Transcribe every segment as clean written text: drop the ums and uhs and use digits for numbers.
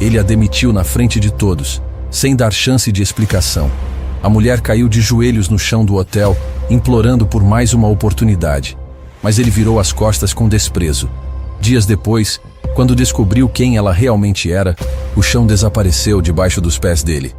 Ele a demitiu na frente de todos, sem dar chance de explicação. A mulher caiu de joelhos no chão do hotel, implorando por mais uma oportunidade. Mas ele virou as costas com desprezo. Dias depois, quando descobriu quem ela realmente era, o chão desapareceu debaixo dos pés dele.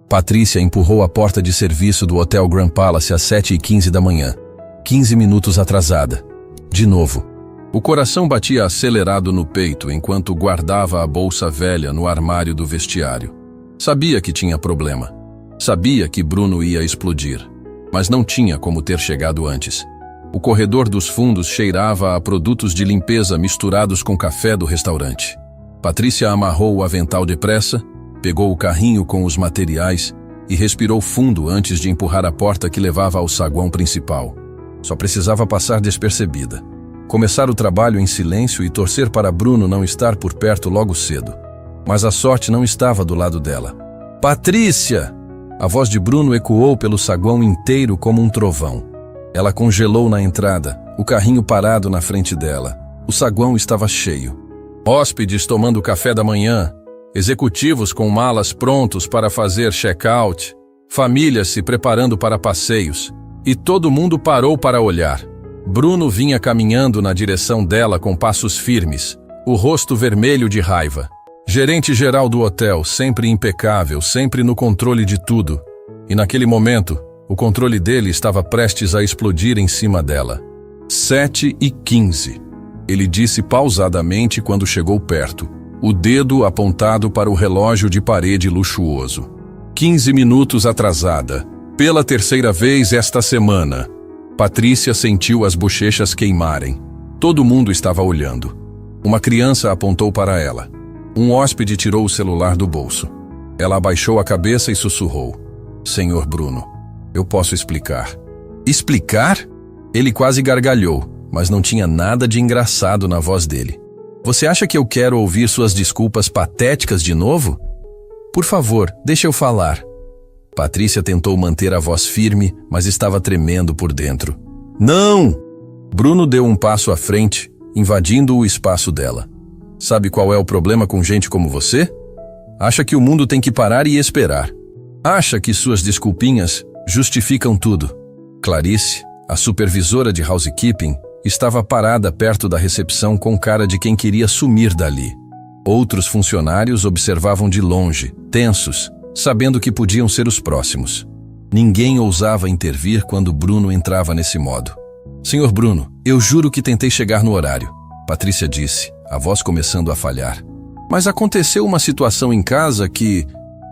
Patrícia empurrou a porta de serviço do Hotel Grand Palace às 7h15 da manhã, 15 minutos atrasada. De novo. O coração batia acelerado no peito enquanto guardava a bolsa velha no armário do vestiário. Sabia que tinha problema. Sabia que Bruno ia explodir, mas não tinha como ter chegado antes. O corredor dos fundos cheirava a produtos de limpeza misturados com café do restaurante. Patrícia amarrou o avental depressa, pegou o carrinho com os materiais e respirou fundo antes de empurrar a porta que levava ao saguão principal. Só precisava passar despercebida. Começar o trabalho em silêncio e torcer para Bruno não estar por perto logo cedo. Mas a sorte não estava do lado dela. "Patrícia!" A voz de Bruno ecoou pelo saguão inteiro como um trovão. Ela congelou na entrada, o carrinho parado na frente dela. O saguão estava cheio. Hóspedes tomando café da manhã, executivos com malas prontos para fazer check-out, famílias se preparando para passeios. E todo mundo parou para olhar. Bruno vinha caminhando na direção dela com passos firmes, o rosto vermelho de raiva. Gerente-geral do hotel, sempre impecável, sempre no controle de tudo. E naquele momento, o controle dele estava prestes a explodir em cima dela. 7h15. Ele disse pausadamente quando chegou perto, o dedo apontado para o relógio de parede luxuoso. 15 minutos atrasada. Pela terceira vez esta semana. Patrícia sentiu as bochechas queimarem. Todo mundo estava olhando. Uma criança apontou para ela. Um hóspede tirou o celular do bolso. Ela abaixou a cabeça e sussurrou. "Senhor Bruno, eu posso explicar." "Explicar?" Ele quase gargalhou, mas não tinha nada de engraçado na voz dele. "Você acha que eu quero ouvir suas desculpas patéticas de novo? Por favor, deixe eu falar." Patrícia tentou manter a voz firme, mas estava tremendo por dentro. "Não!" Bruno deu um passo à frente, invadindo o espaço dela. "Sabe qual é o problema com gente como você? Acha que o mundo tem que parar e esperar. Acha que suas desculpinhas justificam tudo." Clarice, a supervisora de housekeeping, estava parada perto da recepção com cara de quem queria sumir dali. Outros funcionários observavam de longe, tensos, sabendo que podiam ser os próximos. Ninguém ousava intervir quando Bruno entrava nesse modo. "Senhor Bruno, eu juro que tentei chegar no horário", Patrícia disse, a voz começando a falhar. "Mas aconteceu uma situação em casa que..."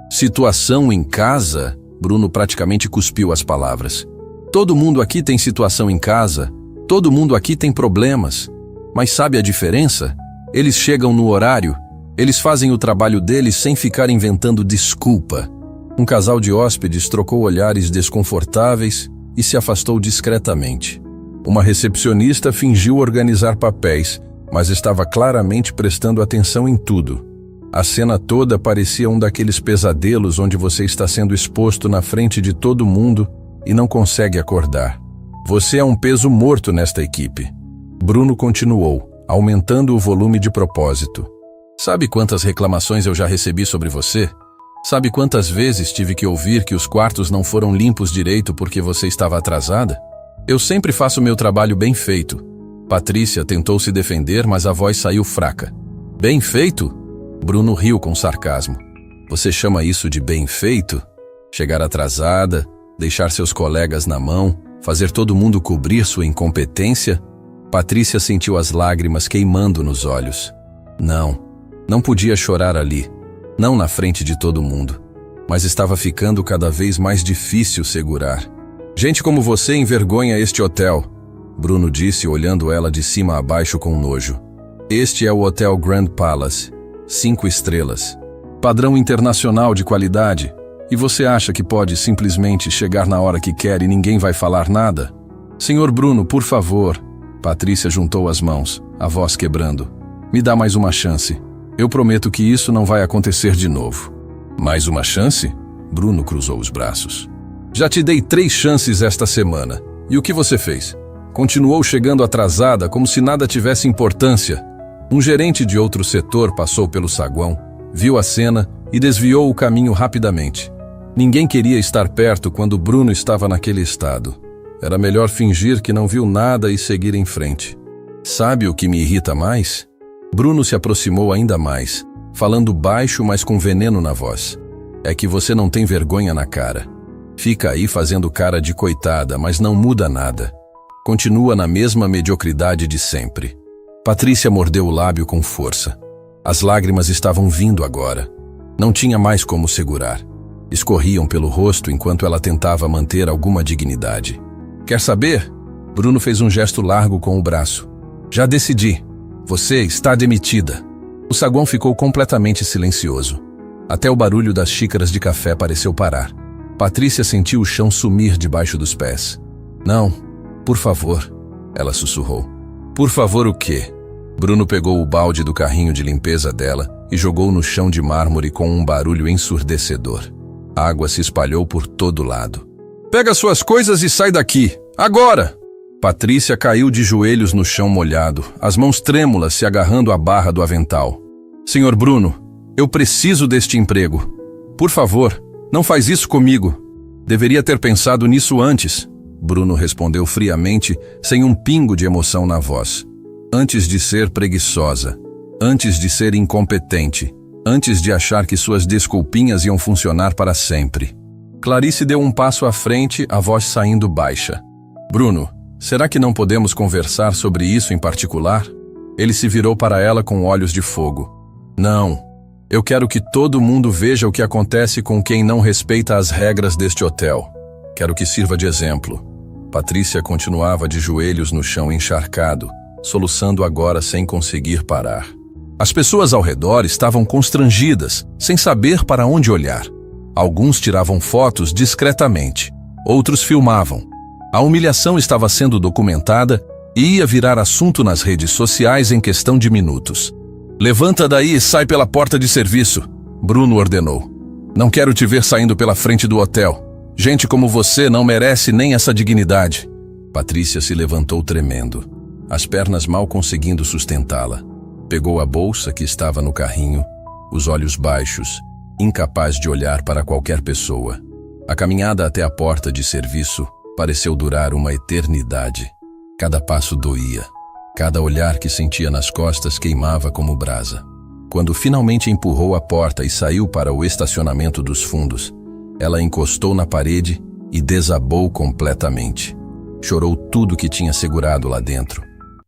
"Situação em casa?" Bruno praticamente cuspiu as palavras. "Todo mundo aqui tem situação em casa, todo mundo aqui tem problemas. Mas sabe a diferença? Eles chegam no horário, eles fazem o trabalho deles sem ficar inventando desculpa." Um casal de hóspedes trocou olhares desconfortáveis e se afastou discretamente. Uma recepcionista fingiu organizar papéis, mas estava claramente prestando atenção em tudo. A cena toda parecia um daqueles pesadelos onde você está sendo exposto na frente de todo mundo e não consegue acordar. "Você é um peso morto nesta equipe." Bruno continuou, aumentando o volume de propósito. "Sabe quantas reclamações eu já recebi sobre você? Sabe quantas vezes tive que ouvir que os quartos não foram limpos direito porque você estava atrasada? Eu sempre faço meu trabalho bem feito." Patrícia tentou se defender, mas a voz saiu fraca. "Bem feito?" Bruno riu com sarcasmo. "Você chama isso de bem feito? Chegar atrasada, deixar seus colegas na mão, fazer todo mundo cobrir sua incompetência?" Patrícia sentiu as lágrimas queimando nos olhos. Não podia chorar ali, não na frente de todo mundo, mas estava ficando cada vez mais difícil segurar. "Gente como você envergonha este hotel", Bruno disse olhando ela de cima a baixo com nojo. "Este é o Hotel Grand Palace, 5 estrelas, padrão internacional de qualidade, e você acha que pode simplesmente chegar na hora que quer e ninguém vai falar nada? Senhor Bruno, por favor." Patrícia juntou as mãos, a voz quebrando. "Me dá mais uma chance. Eu prometo que isso não vai acontecer de novo." "Mais uma chance?" Bruno cruzou os braços. "Já te dei 3 chances esta semana. E o que você fez? Continuou chegando atrasada como se nada tivesse importância." Um gerente de outro setor passou pelo saguão, Viu a cena e desviou o caminho rapidamente. Ninguém queria estar perto quando Bruno estava naquele estado. Era melhor fingir que não viu nada e seguir em frente. Sabe o que me irrita mais? Bruno se aproximou ainda mais, falando baixo, mas com veneno na voz. É que você não tem vergonha na cara. Fica aí fazendo cara de coitada, mas não muda nada. Continua na mesma mediocridade de sempre. Patrícia mordeu o lábio com força. As lágrimas estavam vindo agora. Não tinha mais como segurar. Escorriam pelo rosto enquanto ela tentava manter alguma dignidade. Quer saber? Bruno fez um gesto largo com o braço. Já decidi. Você está demitida. O saguão ficou completamente silencioso. Até o barulho das xícaras de café pareceu parar. Patrícia sentiu o chão sumir debaixo dos pés. Não, por favor, ela sussurrou. Por favor o quê? Bruno pegou o balde do carrinho de limpeza dela e jogou no chão de mármore com um barulho ensurdecedor. A água se espalhou por todo lado. Pega suas coisas e sai daqui, agora! Patrícia caiu de joelhos no chão molhado, as mãos trêmulas se agarrando à barra do avental. Senhor Bruno, eu preciso deste emprego. Por favor, não faz isso comigo. Deveria ter pensado nisso antes. Bruno respondeu friamente, sem um pingo de emoção na voz. Antes de ser preguiçosa, antes de ser incompetente, antes de achar que suas desculpinhas iam funcionar para sempre. Clarice deu um passo à frente, a voz saindo baixa. Bruno, será que não podemos conversar sobre isso em particular? Ele se virou para ela com olhos de fogo. Não, eu quero que todo mundo veja o que acontece com quem não respeita as regras deste hotel. Quero que sirva de exemplo. Patrícia continuava de joelhos no chão encharcado, soluçando agora sem conseguir parar. As pessoas ao redor estavam constrangidas, sem saber para onde olhar. Alguns tiravam fotos discretamente, outros filmavam. A humilhação estava sendo documentada e ia virar assunto nas redes sociais em questão de minutos. Levanta daí e sai pela porta de serviço, Bruno ordenou. Não quero te ver saindo pela frente do hotel. Gente como você não merece nem essa dignidade. Patrícia se levantou tremendo, as pernas mal conseguindo sustentá-la. Pegou a bolsa que estava no carrinho, os olhos baixos, incapaz de olhar para qualquer pessoa. A caminhada até a porta de serviço pareceu durar uma eternidade. Cada passo doía. Cada olhar que sentia nas costas queimava como brasa. Quando finalmente empurrou a porta e saiu para o estacionamento dos fundos, ela encostou na parede e desabou completamente. Chorou tudo que tinha segurado lá dentro.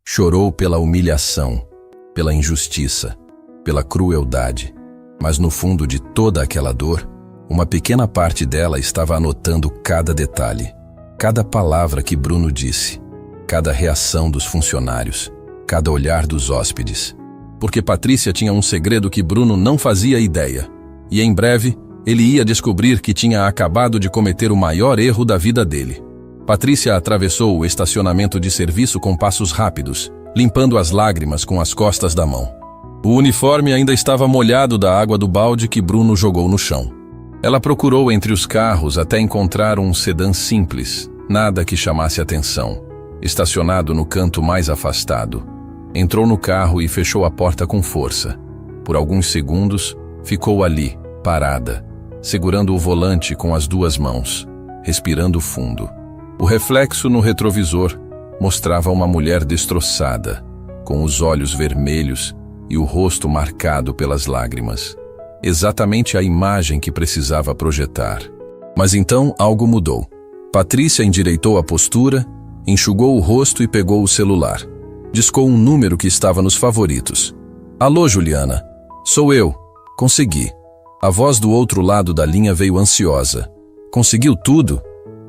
Chorou pela humilhação, pela injustiça, pela crueldade. Mas no fundo de toda aquela dor, uma pequena parte dela estava anotando cada detalhe, cada palavra que Bruno disse, cada reação dos funcionários, cada olhar dos hóspedes. Porque Patrícia tinha um segredo que Bruno não fazia ideia. E em breve, ele ia descobrir que tinha acabado de cometer o maior erro da vida dele. Patrícia atravessou o estacionamento de serviço com passos rápidos, limpando as lágrimas com as costas da mão. O uniforme ainda estava molhado da água do balde que Bruno jogou no chão. Ela procurou entre os carros até encontrar um sedã simples, nada que chamasse atenção, estacionado no canto mais afastado. Entrou no carro e fechou a porta com força. Por alguns segundos, ficou ali, parada, segurando o volante com as duas mãos, respirando fundo. O reflexo no retrovisor mostrava uma mulher destroçada, com os olhos vermelhos e o rosto marcado pelas lágrimas. Exatamente a imagem que precisava projetar. Mas então algo mudou. Patrícia endireitou a postura, enxugou o rosto e pegou o celular. Discou um número que estava nos favoritos. Alô, Juliana. Sou eu. Consegui. A voz do outro lado da linha veio ansiosa. Conseguiu tudo?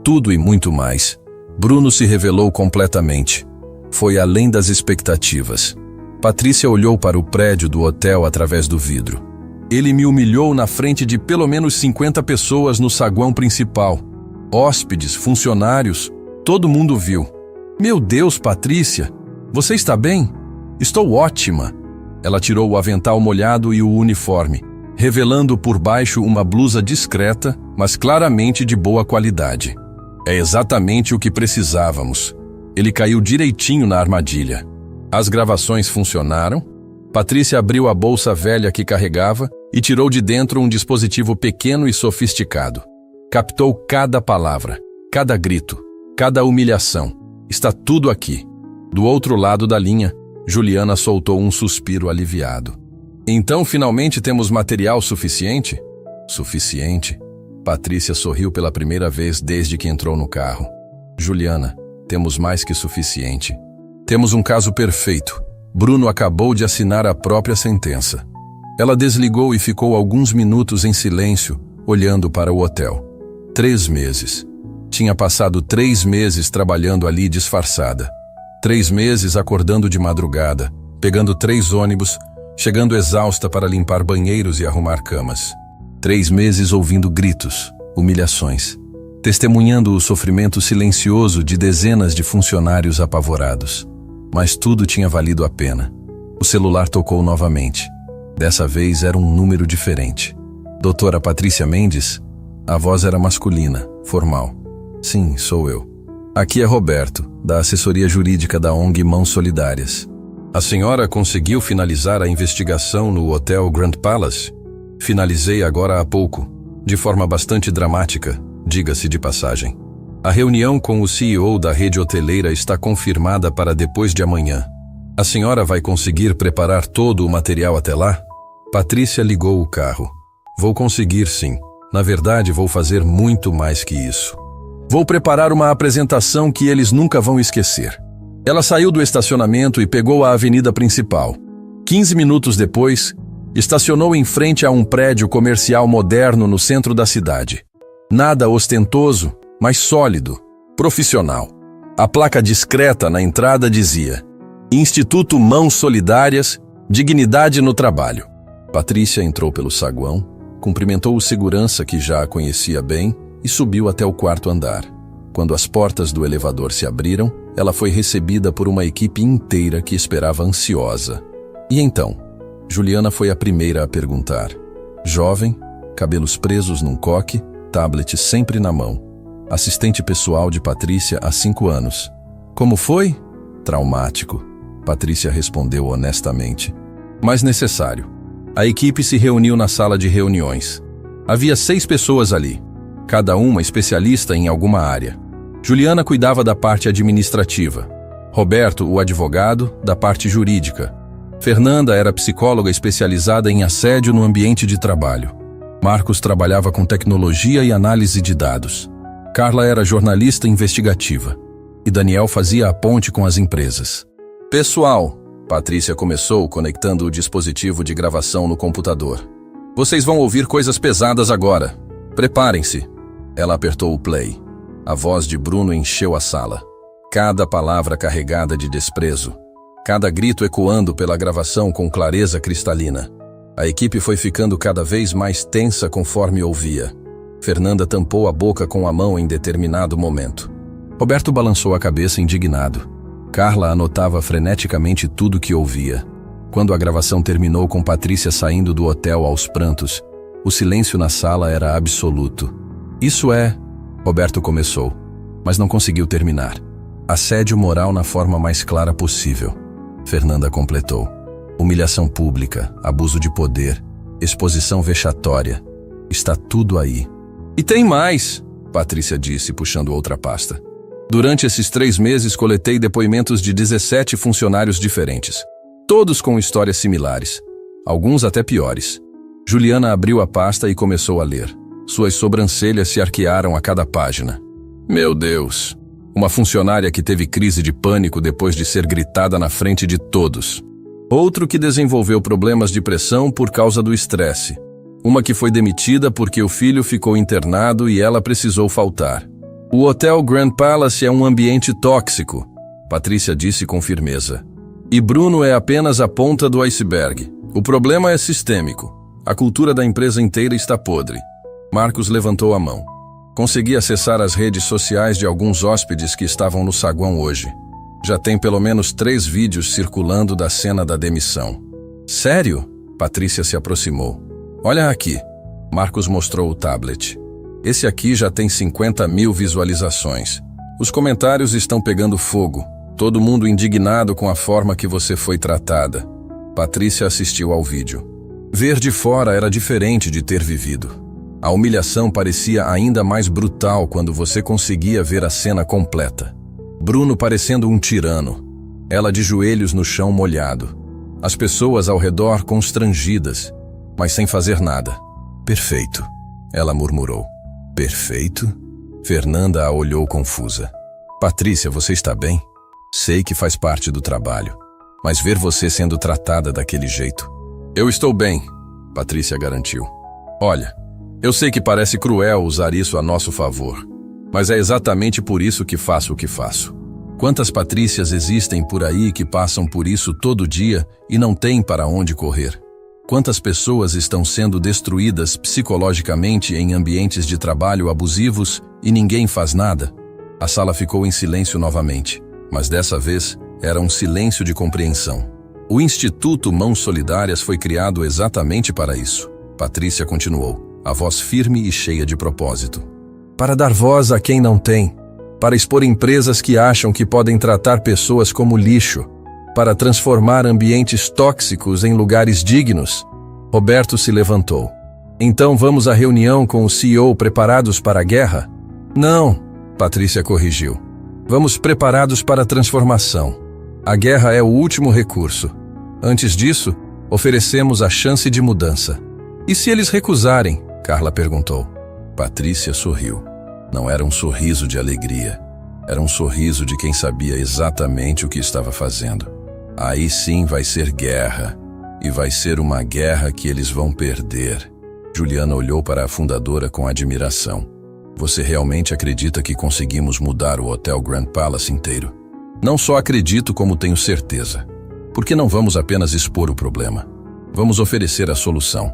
Tudo e muito mais. Bruno se revelou completamente. Foi além das expectativas. Patrícia olhou para o prédio do hotel através do vidro. Ele me humilhou na frente de pelo menos 50 pessoas no saguão principal. Hóspedes, funcionários, todo mundo viu. Meu Deus, Patrícia, você está bem? Estou ótima. Ela tirou o avental molhado e o uniforme, revelando por baixo uma blusa discreta, mas claramente de boa qualidade. É exatamente o que precisávamos. Ele caiu direitinho na armadilha. As gravações funcionaram. Patrícia abriu a bolsa velha que carregava e tirou de dentro um dispositivo pequeno e sofisticado. Captou cada palavra, cada grito, cada humilhação. Está tudo aqui. Do outro lado da linha, Juliana soltou um suspiro aliviado. Então, finalmente temos material suficiente? Suficiente? Patrícia sorriu pela primeira vez desde que entrou no carro. Juliana, temos mais que suficiente. Temos um caso perfeito. Bruno acabou de assinar a própria sentença. Ela desligou e ficou alguns minutos em silêncio, olhando para o hotel. 3 meses. Tinha passado 3 meses trabalhando ali disfarçada. 3 meses acordando de madrugada, pegando 3 ônibus, chegando exausta para limpar banheiros e arrumar camas. 3 meses ouvindo gritos, humilhações, testemunhando o sofrimento silencioso de dezenas de funcionários apavorados. Mas tudo tinha valido a pena. O celular tocou novamente. Dessa vez era um número diferente. Doutora Patrícia Mendes? A voz era masculina, formal. Sim, sou eu. Aqui é Roberto, da assessoria jurídica da ONG Mãos Solidárias. A senhora conseguiu finalizar a investigação no Hotel Grand Palace? Finalizei agora há pouco, de forma bastante dramática, diga-se de passagem. A reunião com o CEO da rede hoteleira está confirmada para depois de amanhã. A senhora vai conseguir preparar todo o material até lá? Patrícia ligou o carro. Vou conseguir, sim. Na verdade, vou fazer muito mais que isso. Vou preparar uma apresentação que eles nunca vão esquecer. Ela saiu do estacionamento e pegou a avenida principal. 15 minutos depois, estacionou em frente a um prédio comercial moderno no centro da cidade. Nada ostentoso, mas sólido, profissional. A placa discreta na entrada dizia: Instituto Mãos Solidárias, Dignidade no Trabalho. Patrícia entrou pelo saguão, cumprimentou o segurança que já a conhecia bem e subiu até o 4º andar. Quando as portas do elevador se abriram, ela foi recebida por uma equipe inteira que esperava ansiosa. E então? Juliana foi a primeira a perguntar. Jovem, cabelos presos num coque, tablet sempre na mão. Assistente pessoal de Patrícia há 5 anos. Como foi? Traumático. Patrícia respondeu honestamente. Mas necessário. A equipe se reuniu na sala de reuniões. Havia 6 pessoas ali, cada uma especialista em alguma área. Juliana cuidava da parte administrativa. Roberto, o advogado, da parte jurídica. Fernanda era psicóloga especializada em assédio no ambiente de trabalho. Marcos trabalhava com tecnologia e análise de dados. Carla era jornalista investigativa. E Daniel fazia a ponte com as empresas. Pessoal, Patrícia começou conectando o dispositivo de gravação no computador. Vocês vão ouvir coisas pesadas agora. Preparem-se. Ela apertou o play. A voz de Bruno encheu a sala. Cada palavra carregada de desprezo. Cada grito ecoando pela gravação com clareza cristalina. A equipe foi ficando cada vez mais tensa conforme ouvia. Fernanda tampou a boca com a mão em determinado momento. Roberto balançou a cabeça indignado. Carla anotava freneticamente tudo que ouvia. Quando a gravação terminou com Patrícia saindo do hotel aos prantos, o silêncio na sala era absoluto. Isso é... Roberto começou, mas não conseguiu terminar. Assédio moral na forma mais clara possível. Fernanda completou. Humilhação pública, abuso de poder, exposição vexatória. Está tudo aí. E tem mais, Patrícia disse, puxando outra pasta. Durante esses 3 meses, coletei depoimentos de 17 funcionários diferentes. Todos com histórias similares. Alguns até piores. Juliana abriu a pasta e começou a ler. Suas sobrancelhas se arquearam a cada página. Meu Deus! Uma funcionária que teve crise de pânico depois de ser gritada na frente de todos. Outro que desenvolveu problemas de pressão por causa do estresse. Uma que foi demitida porque o filho ficou internado e ela precisou faltar. O Hotel Grand Palace é um ambiente tóxico, Patrícia disse com firmeza. E Bruno é apenas a ponta do iceberg. O problema é sistêmico. A cultura da empresa inteira está podre. Marcos levantou a mão. Consegui acessar as redes sociais de alguns hóspedes que estavam no saguão hoje. Já tem pelo menos 3 vídeos circulando da cena da demissão. Sério? Patrícia se aproximou. Olha aqui. Marcos mostrou o tablet. Esse aqui já tem 50 mil visualizações. Os comentários estão pegando fogo. Todo mundo indignado com a forma que você foi tratada. Patrícia assistiu ao vídeo. Ver de fora era diferente de ter vivido. A humilhação parecia ainda mais brutal quando você conseguia ver a cena completa. Bruno parecendo um tirano, ela de joelhos no chão molhado. As pessoas ao redor constrangidas, mas sem fazer nada. Perfeito, ela murmurou. Perfeito? Fernanda a olhou confusa. Patrícia, você está bem? Sei que faz parte do trabalho, mas ver você sendo tratada daquele jeito... Eu estou bem, Patrícia garantiu. Olha, eu sei que parece cruel usar isso a nosso favor, mas é exatamente por isso que faço o que faço. Quantas Patrícias existem por aí que passam por isso todo dia e não têm para onde correr? Quantas pessoas estão sendo destruídas psicologicamente em ambientes de trabalho abusivos e ninguém faz nada? A sala ficou em silêncio novamente, mas dessa vez era um silêncio de compreensão. O Instituto Mãos Solidárias foi criado exatamente para isso. Patrícia continuou, a voz firme e cheia de propósito. Para dar voz a quem não tem, para expor empresas que acham que podem tratar pessoas como lixo, para transformar ambientes tóxicos em lugares dignos. Roberto se levantou. Então vamos à reunião com o CEO preparados para a guerra? Não, Patrícia corrigiu. Vamos preparados para a transformação. A guerra é o último recurso. Antes disso, oferecemos a chance de mudança. E se eles recusarem? Carla perguntou. Patrícia sorriu. Não era um sorriso de alegria. Era um sorriso de quem sabia exatamente o que estava fazendo. Aí sim vai ser guerra. E vai ser uma guerra que eles vão perder. Juliana olhou para a fundadora com admiração. Você realmente acredita que conseguimos mudar o Hotel Grand Palace inteiro? Não só acredito, como tenho certeza. Porque não vamos apenas expor o problema. Vamos oferecer a solução.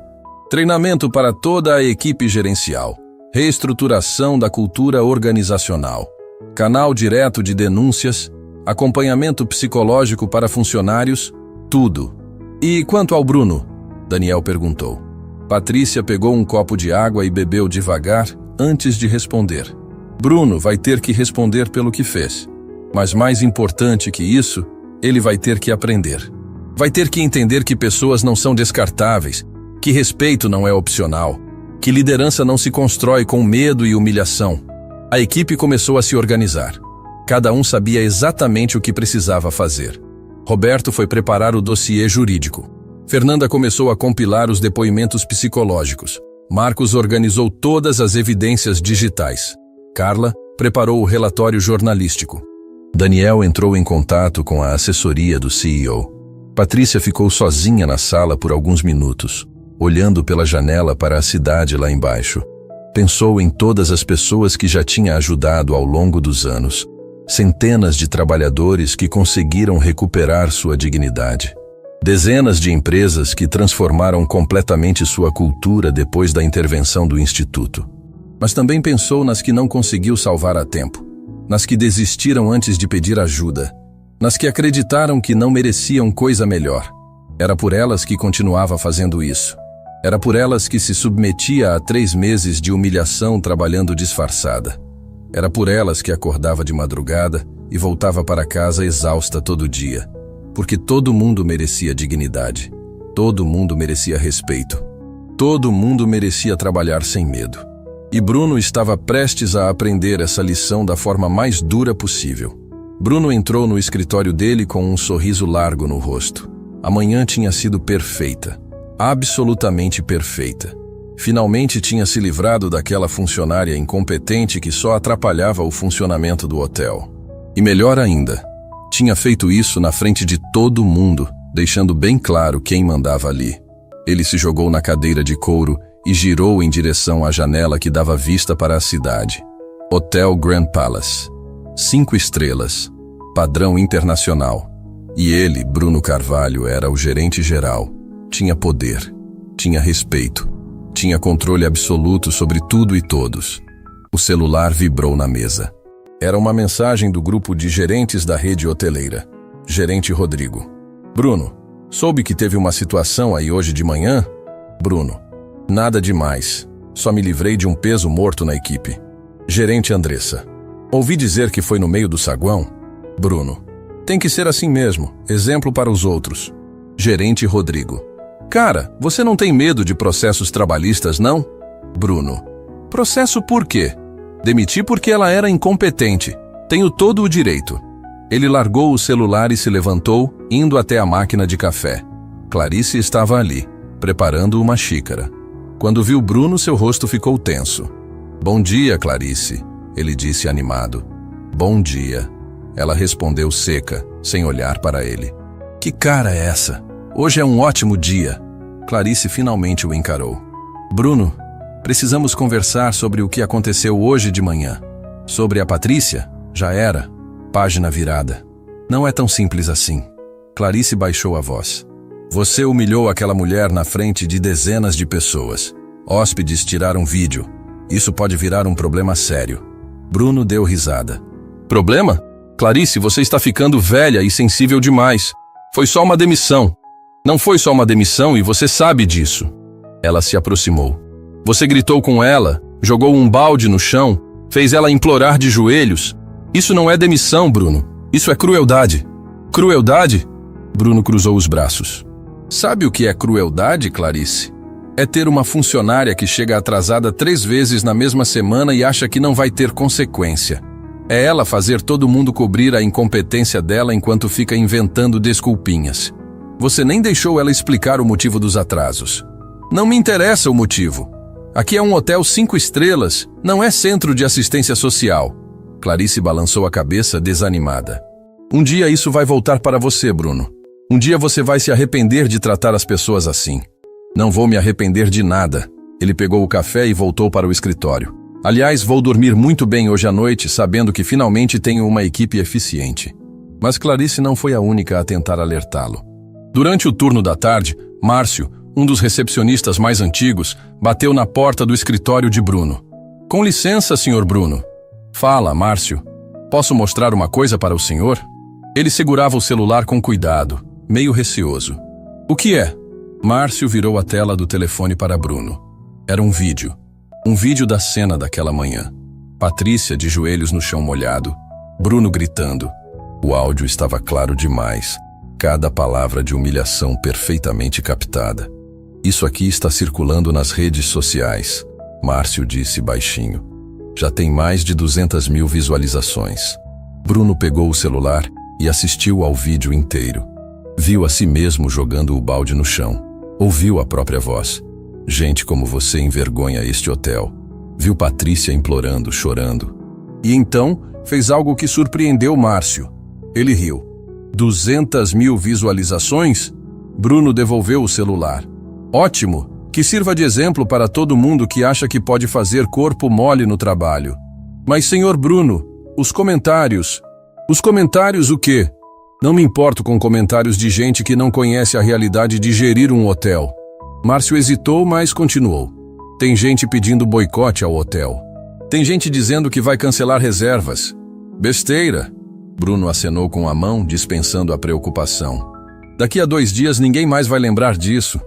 Treinamento para toda a equipe gerencial. Reestruturação da cultura organizacional. Canal direto de denúncias. Acompanhamento psicológico para funcionários. Tudo. E quanto ao Bruno? Daniel perguntou. Patrícia pegou um copo de água e bebeu devagar antes de responder. Bruno vai ter que responder pelo que fez. Mas mais importante que isso, ele vai ter que aprender. Vai ter que entender que pessoas não são descartáveis, que respeito não é opcional, que liderança não se constrói com medo e humilhação. A equipe começou a se organizar. Cada um sabia exatamente o que precisava fazer. Roberto foi preparar o dossiê jurídico. Fernanda começou a compilar os depoimentos psicológicos. Marcos organizou todas as evidências digitais. Carla preparou o relatório jornalístico. Daniel entrou em contato com a assessoria do CEO. Patrícia ficou sozinha na sala por alguns minutos, olhando pela janela para a cidade lá embaixo. Pensou em todas as pessoas que já tinha ajudado ao longo dos anos. Centenas de trabalhadores que conseguiram recuperar sua dignidade. Dezenas de empresas que transformaram completamente sua cultura depois da intervenção do Instituto. Mas também pensou nas que não conseguiu salvar a tempo. Nas que desistiram antes de pedir ajuda, nas que acreditaram que não mereciam coisa melhor. Era por elas que continuava fazendo isso. Era por elas que se submetia a 3 meses de humilhação trabalhando disfarçada. Era por elas que acordava de madrugada e voltava para casa exausta todo dia. Porque todo mundo merecia dignidade. Todo mundo merecia respeito. Todo mundo merecia trabalhar sem medo. E Bruno estava prestes a aprender essa lição da forma mais dura possível. Bruno entrou no escritório dele com um sorriso largo no rosto. A manhã tinha sido perfeita. Absolutamente perfeita. Finalmente tinha se livrado daquela funcionária incompetente que só atrapalhava o funcionamento do hotel. E melhor ainda, tinha feito isso na frente de todo mundo, deixando bem claro quem mandava ali. Ele se jogou na cadeira de couro e girou em direção à janela que dava vista para a cidade. Hotel Grand Palace. 5 estrelas. Padrão internacional. E ele, Bruno Carvalho, era o gerente geral. Tinha poder. Tinha respeito. Tinha controle absoluto sobre tudo e todos. O celular vibrou na mesa. Era uma mensagem do grupo de gerentes da rede hoteleira. Gerente Rodrigo. Bruno, soube que teve uma situação aí hoje de manhã? Bruno. Nada demais. Só me livrei de um peso morto na equipe. Gerente Andressa. Ouvi dizer que foi no meio do saguão? Bruno. Tem que ser assim mesmo. Exemplo para os outros. Gerente Rodrigo. Cara, você não tem medo de processos trabalhistas, não? Bruno. Processo por quê? Demiti porque ela era incompetente. Tenho todo o direito. Ele largou o celular e se levantou, indo até a máquina de café. Clarice estava ali, preparando uma xícara. Quando viu Bruno, seu rosto ficou tenso. Bom dia, Clarice, ele disse animado. Bom dia. Ela respondeu seca, sem olhar para ele. Que cara é essa? Hoje é um ótimo dia. Clarice finalmente o encarou. Bruno, precisamos conversar sobre o que aconteceu hoje de manhã. Sobre a Patrícia? Já era. Página virada. Não é tão simples assim. Clarice baixou a voz. Você humilhou aquela mulher na frente de dezenas de pessoas. Hóspedes tiraram vídeo. Isso pode virar um problema sério. Bruno deu risada. Problema? Clarice, você está ficando velha e sensível demais. Foi só uma demissão. Não foi só uma demissão e você sabe disso. Ela se aproximou. Você gritou com ela, jogou um balde no chão, fez ela implorar de joelhos. Isso não é demissão, Bruno. Isso é crueldade. Crueldade? Bruno cruzou os braços. Sabe o que é crueldade, Clarice? É ter uma funcionária que chega atrasada 3 vezes na mesma semana e acha que não vai ter consequência. É ela fazer todo mundo cobrir a incompetência dela enquanto fica inventando desculpinhas. Você nem deixou ela explicar o motivo dos atrasos. Não me interessa o motivo. Aqui é um hotel 5 estrelas, não é centro de assistência social. Clarice balançou a cabeça desanimada. Um dia isso vai voltar para você, Bruno. Um dia você vai se arrepender de tratar as pessoas assim. Não vou me arrepender de nada. Ele pegou o café e voltou para o escritório. Aliás, vou dormir muito bem hoje à noite, sabendo que finalmente tenho uma equipe eficiente. Mas Clarice não foi a única a tentar alertá-lo. Durante o turno da tarde, Márcio, um dos recepcionistas mais antigos, bateu na porta do escritório de Bruno. Com licença, senhor Bruno. Fala, Márcio. Posso mostrar uma coisa para o senhor? Ele segurava o celular com cuidado, meio receoso. O que é? Márcio virou a tela do telefone para Bruno. Era um vídeo. Um vídeo da cena daquela manhã. Patrícia de joelhos no chão molhado. Bruno gritando. O áudio estava claro demais. Cada palavra de humilhação perfeitamente captada. Isso aqui está circulando nas redes sociais. Márcio disse baixinho. Já tem mais de 200 mil visualizações. Bruno pegou o celular e assistiu ao vídeo inteiro. Viu a si mesmo jogando o balde no chão. Ouviu a própria voz. Gente como você envergonha este hotel. Viu Patrícia implorando, chorando. E então fez algo que surpreendeu Márcio. Ele riu. 200 mil visualizações? Bruno devolveu o celular. Ótimo, que sirva de exemplo para todo mundo que acha que pode fazer corpo mole no trabalho. Mas, senhor Bruno, os comentários... Os comentários o quê? Não me importo com comentários de gente que não conhece a realidade de gerir um hotel. Márcio hesitou, mas continuou. Tem gente pedindo boicote ao hotel. Tem gente dizendo que vai cancelar reservas. Besteira. Bruno acenou com a mão, dispensando a preocupação. Daqui a 2 dias ninguém mais vai lembrar disso.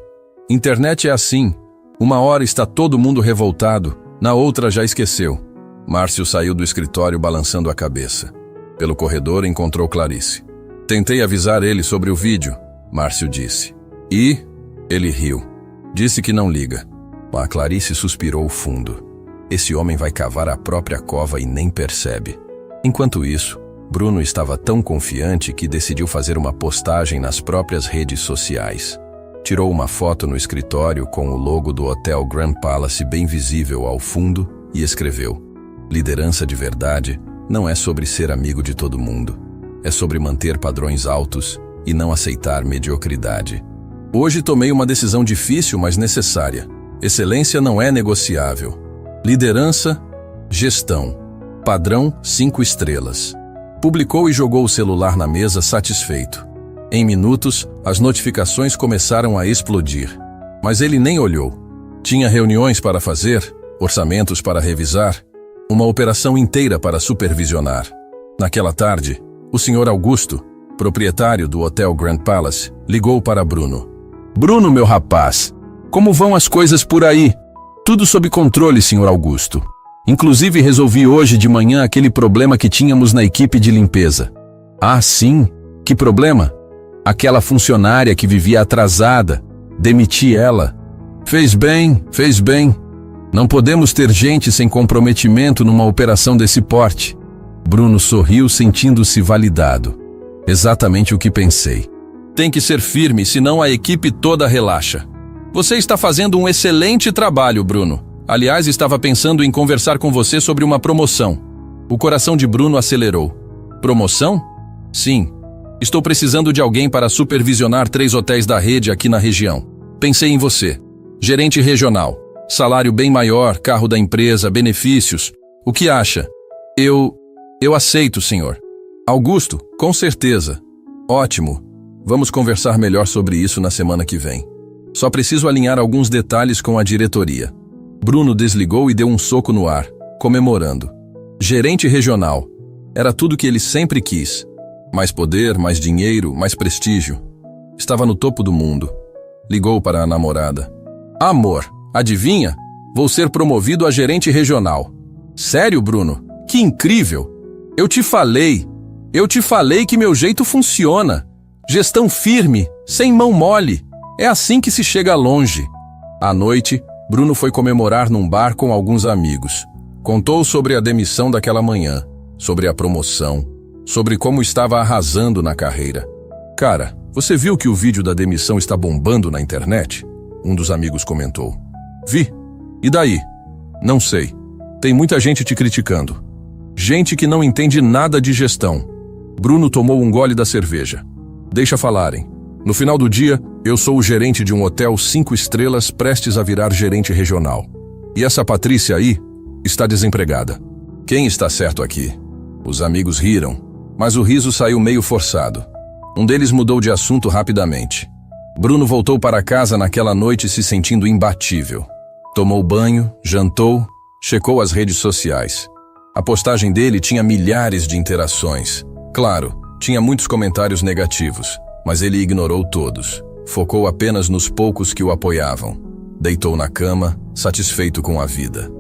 Internet é assim. Uma hora está todo mundo revoltado, na outra já esqueceu. Márcio saiu do escritório balançando a cabeça. Pelo corredor encontrou Clarice. Tentei avisar ele sobre o vídeo, Márcio disse. E? Ele riu. Disse que não liga. A Clarice suspirou fundo. Esse homem vai cavar a própria cova e nem percebe. Enquanto isso, Bruno estava tão confiante que decidiu fazer uma postagem nas próprias redes sociais. Tirou uma foto no escritório com o logo do Hotel Grand Palace bem visível ao fundo e escreveu: liderança de verdade não é sobre ser amigo de todo mundo. É sobre manter padrões altos e não aceitar mediocridade. Hoje tomei uma decisão difícil, mas necessária. Excelência não é negociável. Liderança, gestão. Padrão 5 estrelas. Publicou e jogou o celular na mesa satisfeito. Em minutos, as notificações começaram a explodir. Mas ele nem olhou. Tinha reuniões para fazer, orçamentos para revisar, uma operação inteira para supervisionar. Naquela tarde, o Sr. Augusto, proprietário do Hotel Grand Palace, ligou para Bruno. Bruno, meu rapaz, como vão as coisas por aí? Tudo sob controle, Sr. Augusto. Inclusive resolvi hoje de manhã aquele problema que tínhamos na equipe de limpeza. Ah, sim? Que problema? Aquela funcionária que vivia atrasada. Demiti ela. Fez bem, fez bem. Não podemos ter gente sem comprometimento numa operação desse porte. Bruno sorriu, sentindo-se validado. Exatamente o que pensei. Tem que ser firme, senão a equipe toda relaxa. Você está fazendo um excelente trabalho, Bruno. Aliás, estava pensando em conversar com você sobre uma promoção. O coração de Bruno acelerou. Promoção? Sim. Estou precisando de alguém para supervisionar 3 hotéis da rede aqui na região. Pensei em você. Gerente regional. Salário bem maior, carro da empresa, benefícios. O que acha? Eu aceito, senhor. Augusto, com certeza. Ótimo. Vamos conversar melhor sobre isso na semana que vem. Só preciso alinhar alguns detalhes com a diretoria. Bruno desligou e deu um soco no ar, comemorando. Gerente regional. Era tudo que ele sempre quis. Mais poder, mais dinheiro, mais prestígio. Estava no topo do mundo. Ligou para a namorada. Amor, adivinha? Vou ser promovido a gerente regional. Sério, Bruno? Que incrível! Eu te falei que meu jeito funciona. Gestão firme, sem mão mole. É assim que se chega longe. À noite, Bruno foi comemorar num bar com alguns amigos. Contou sobre a demissão daquela manhã, sobre a promoção, sobre como estava arrasando na carreira. Cara, você viu que o vídeo da demissão está bombando na internet? Um dos amigos comentou. Vi. E daí? Não sei. Tem muita gente te criticando. Gente que não entende nada de gestão. Bruno tomou um gole da cerveja. Deixa falarem. No final do dia, eu sou o gerente de um hotel 5 estrelas prestes a virar gerente regional. E essa Patrícia aí está desempregada. Quem está certo aqui? Os amigos riram, mas o riso saiu meio forçado. Um deles mudou de assunto rapidamente. Bruno voltou para casa naquela noite se sentindo imbatível. Tomou banho, jantou, checou as redes sociais. A postagem dele tinha milhares de interações. Claro, tinha muitos comentários negativos, mas ele ignorou todos. Focou apenas nos poucos que o apoiavam. Deitou na cama, satisfeito com a vida.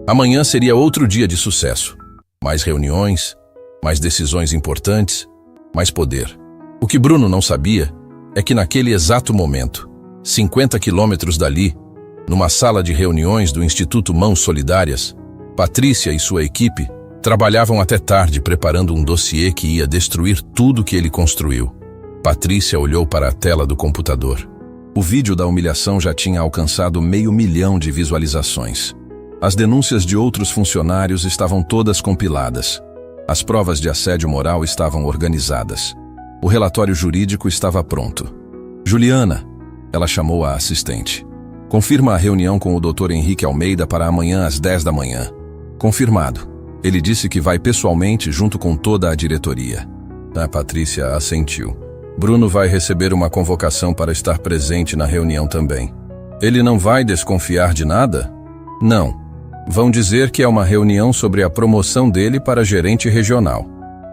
Amanhã seria outro dia de sucesso. Mais reuniões, mais decisões importantes, mais poder. O que Bruno não sabia é que naquele exato momento, 50 quilômetros dali, numa sala de reuniões do Instituto Mãos Solidárias, Patrícia e sua equipe trabalhavam até tarde preparando um dossiê que ia destruir tudo que ele construiu. Patrícia olhou para a tela do computador. O vídeo da humilhação já tinha alcançado 500 mil de visualizações. As denúncias de outros funcionários estavam todas compiladas. As provas de assédio moral estavam organizadas. O relatório jurídico estava pronto. Juliana, ela chamou a assistente. Confirma a reunião com o Dr. Henrique Almeida para amanhã às 10 da manhã. Confirmado. Ele disse que vai pessoalmente junto com toda a diretoria. A Patrícia assentiu. Bruno vai receber uma convocação para estar presente na reunião também. Ele não vai desconfiar de nada? Não. Vão dizer que é uma reunião sobre a promoção dele para gerente regional.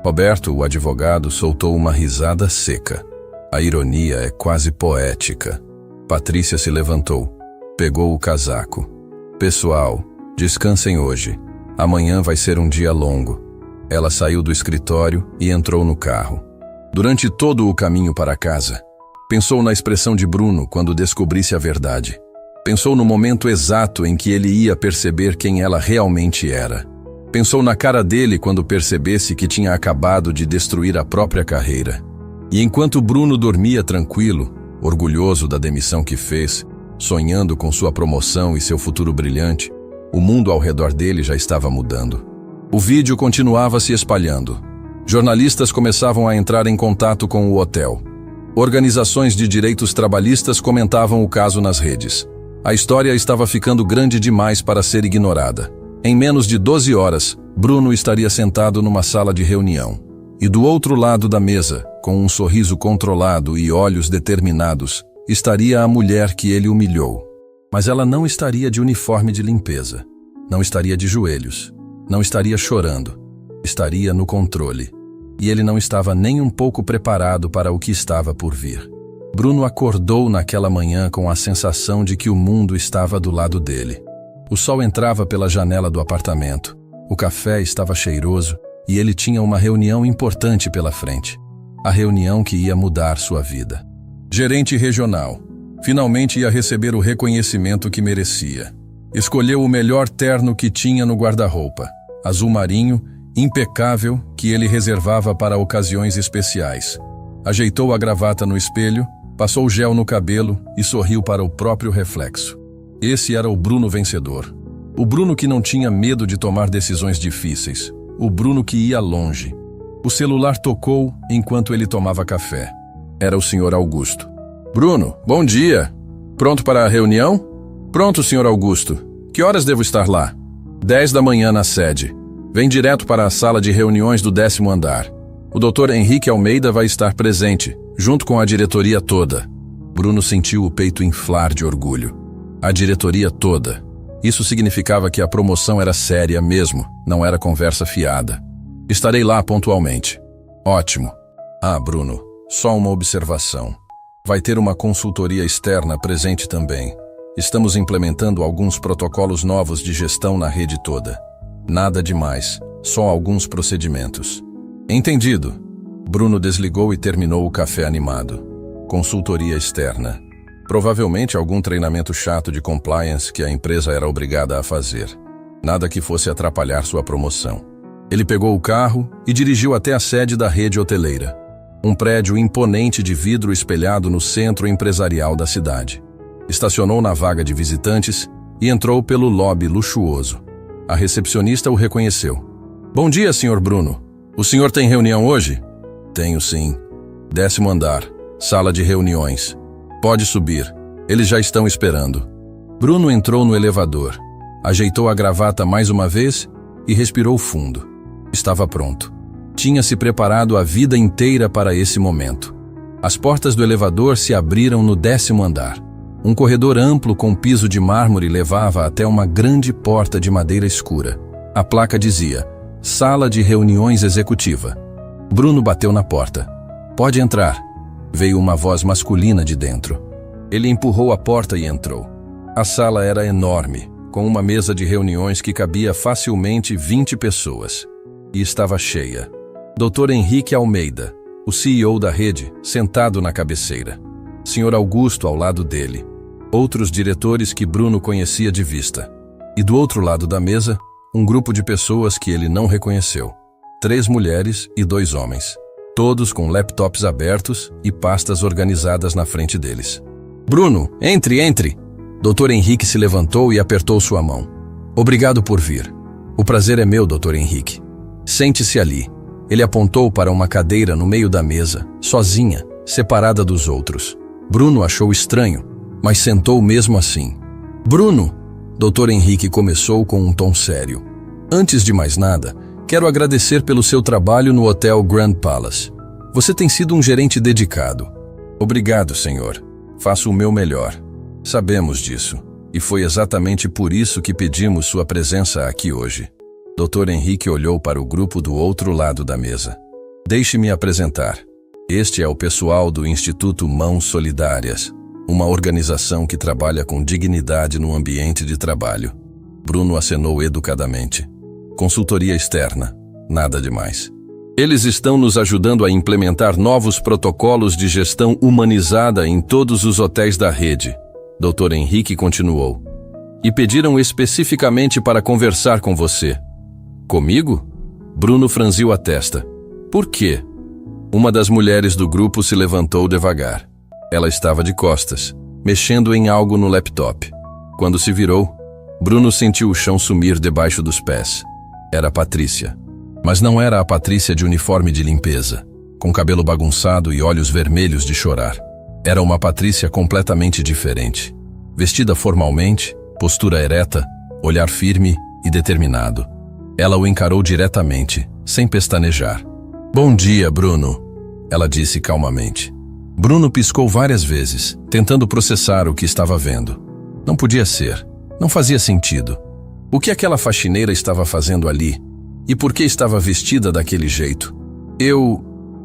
Roberto, o advogado, soltou uma risada seca. A ironia é quase poética. Patrícia se levantou. Pegou o casaco. Pessoal, descansem hoje. Amanhã vai ser um dia longo. Ela saiu do escritório e entrou no carro. Durante todo o caminho para casa, pensou na expressão de Bruno quando descobrisse a verdade. Pensou no momento exato em que ele ia perceber quem ela realmente era. Pensou na cara dele quando percebesse que tinha acabado de destruir a própria carreira. E enquanto Bruno dormia tranquilo, orgulhoso da demissão que fez, sonhando com sua promoção e seu futuro brilhante, o mundo ao redor dele já estava mudando. O vídeo continuava se espalhando. Jornalistas começavam a entrar em contato com o hotel. Organizações de direitos trabalhistas comentavam o caso nas redes. A história estava ficando grande demais para ser ignorada. Em menos de 12 horas, Bruno estaria sentado numa sala de reunião. E do outro lado da mesa, com um sorriso controlado e olhos determinados, estaria a mulher que ele humilhou. Mas ela não estaria de uniforme de limpeza. Não estaria de joelhos. Não estaria chorando. Estaria no controle. E ele não estava nem um pouco preparado para o que estava por vir. Bruno acordou naquela manhã com a sensação de que o mundo estava do lado dele. O sol entrava pela janela do apartamento. O café estava cheiroso e ele tinha uma reunião importante pela frente. A reunião que ia mudar sua vida. Gerente regional. Finalmente ia receber o reconhecimento que merecia. Escolheu o melhor terno que tinha no guarda-roupa, azul marinho, impecável, que ele reservava para ocasiões especiais. Ajeitou a gravata no espelho, passou gel no cabelo e sorriu para o próprio reflexo. Esse era o Bruno vencedor. O Bruno que não tinha medo de tomar decisões difíceis. O Bruno que ia longe. O celular tocou enquanto ele tomava café. Era o Sr. Augusto. Bruno, bom dia. Pronto para a reunião? Pronto, Sr. Augusto. Que horas devo estar lá? 10 da manhã na sede. Vem direto para a sala de reuniões do 10º andar. O Dr. Henrique Almeida vai estar presente, junto com a diretoria toda. Bruno sentiu o peito inflar de orgulho. A diretoria toda. Isso significava que a promoção era séria mesmo, não era conversa fiada. Estarei lá pontualmente. Ótimo. Ah, Bruno, só uma observação. Vai ter uma consultoria externa presente também. Estamos implementando alguns protocolos novos de gestão na rede toda. Nada demais, só alguns procedimentos. Entendido. Bruno desligou e terminou o café animado. Consultoria externa. Provavelmente algum treinamento chato de compliance que a empresa era obrigada a fazer. Nada que fosse atrapalhar sua promoção. Ele pegou o carro e dirigiu até a sede da rede hoteleira. Um prédio imponente de vidro espelhado no centro empresarial da cidade. Estacionou na vaga de visitantes e entrou pelo lobby luxuoso. A recepcionista o reconheceu. Bom dia, Sr. Bruno. O senhor tem reunião hoje? Tenho sim. 10º andar, sala de reuniões. Pode subir. Eles já estão esperando. Bruno entrou no elevador, ajeitou a gravata mais uma vez e respirou fundo. Estava pronto. Tinha se preparado a vida inteira para esse momento. As portas do elevador se abriram no 10º andar. Um corredor amplo com piso de mármore levava até uma grande porta de madeira escura. A placa dizia, Sala de Reuniões Executiva. Bruno bateu na porta. Pode entrar. Veio uma voz masculina de dentro. Ele empurrou a porta e entrou. A sala era enorme, com uma mesa de reuniões que cabia facilmente 20 pessoas. E estava cheia. Dr. Henrique Almeida, o CEO da rede, sentado na cabeceira. Sr. Augusto ao lado dele. Outros diretores que Bruno conhecia de vista. E do outro lado da mesa, um grupo de pessoas que ele não reconheceu. 3 mulheres e 2 homens. Todos com laptops abertos e pastas organizadas na frente deles. Bruno, entre! Dr. Henrique se levantou e apertou sua mão. Obrigado por vir. O prazer é meu, Dr. Henrique. Sente-se ali. Ele apontou para uma cadeira no meio da mesa, sozinha, separada dos outros. Bruno achou estranho, mas sentou mesmo assim. Bruno, Dr. Henrique começou com um tom sério. Antes de mais nada, quero agradecer pelo seu trabalho no Hotel Grand Palace. Você tem sido um gerente dedicado. Obrigado, senhor. Faço o meu melhor. Sabemos disso. E foi exatamente por isso que pedimos sua presença aqui hoje. Dr. Henrique olhou para o grupo do outro lado da mesa. Deixe-me apresentar. Este é o pessoal do Instituto Mãos Solidárias, uma organização que trabalha com dignidade no ambiente de trabalho. Bruno acenou educadamente. Consultoria externa, nada demais. Eles estão nos ajudando a implementar novos protocolos de gestão humanizada em todos os hotéis da rede. Dr. Henrique continuou. E pediram especificamente para conversar com você. Comigo? Bruno franziu a testa. Por quê? Uma das mulheres do grupo se levantou devagar. Ela estava de costas, mexendo em algo no laptop. Quando se virou, Bruno sentiu o chão sumir debaixo dos pés. Era a Patrícia. Mas não era a Patrícia de uniforme de limpeza, com cabelo bagunçado e olhos vermelhos de chorar. Era uma Patrícia completamente diferente. Vestida formalmente, postura ereta, olhar firme e determinado. Ela o encarou diretamente, sem pestanejar. Bom dia, Bruno, ela disse calmamente. Bruno piscou várias vezes, tentando processar o que estava vendo. Não podia ser. Não fazia sentido. O que aquela faxineira estava fazendo ali? E por que estava vestida daquele jeito?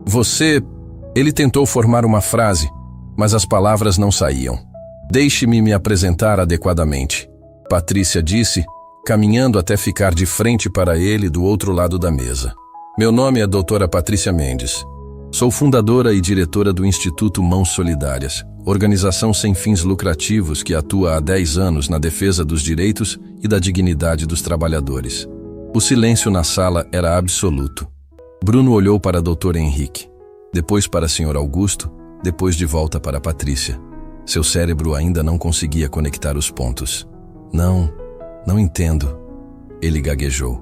Você... Ele tentou formar uma frase, mas as palavras não saíam. Deixe-me me apresentar adequadamente, Patrícia disse, caminhando até ficar de frente para ele do outro lado da mesa. Meu nome é doutora Patrícia Mendes. Sou fundadora e diretora do Instituto Mãos Solidárias, organização sem fins lucrativos que atua há 10 anos na defesa dos direitos e da dignidade dos trabalhadores. O silêncio na sala era absoluto. Bruno olhou para Dr. Henrique, depois para Sr. Augusto, depois de volta para Patrícia. Seu cérebro ainda não conseguia conectar os pontos. Não entendo. Ele gaguejou.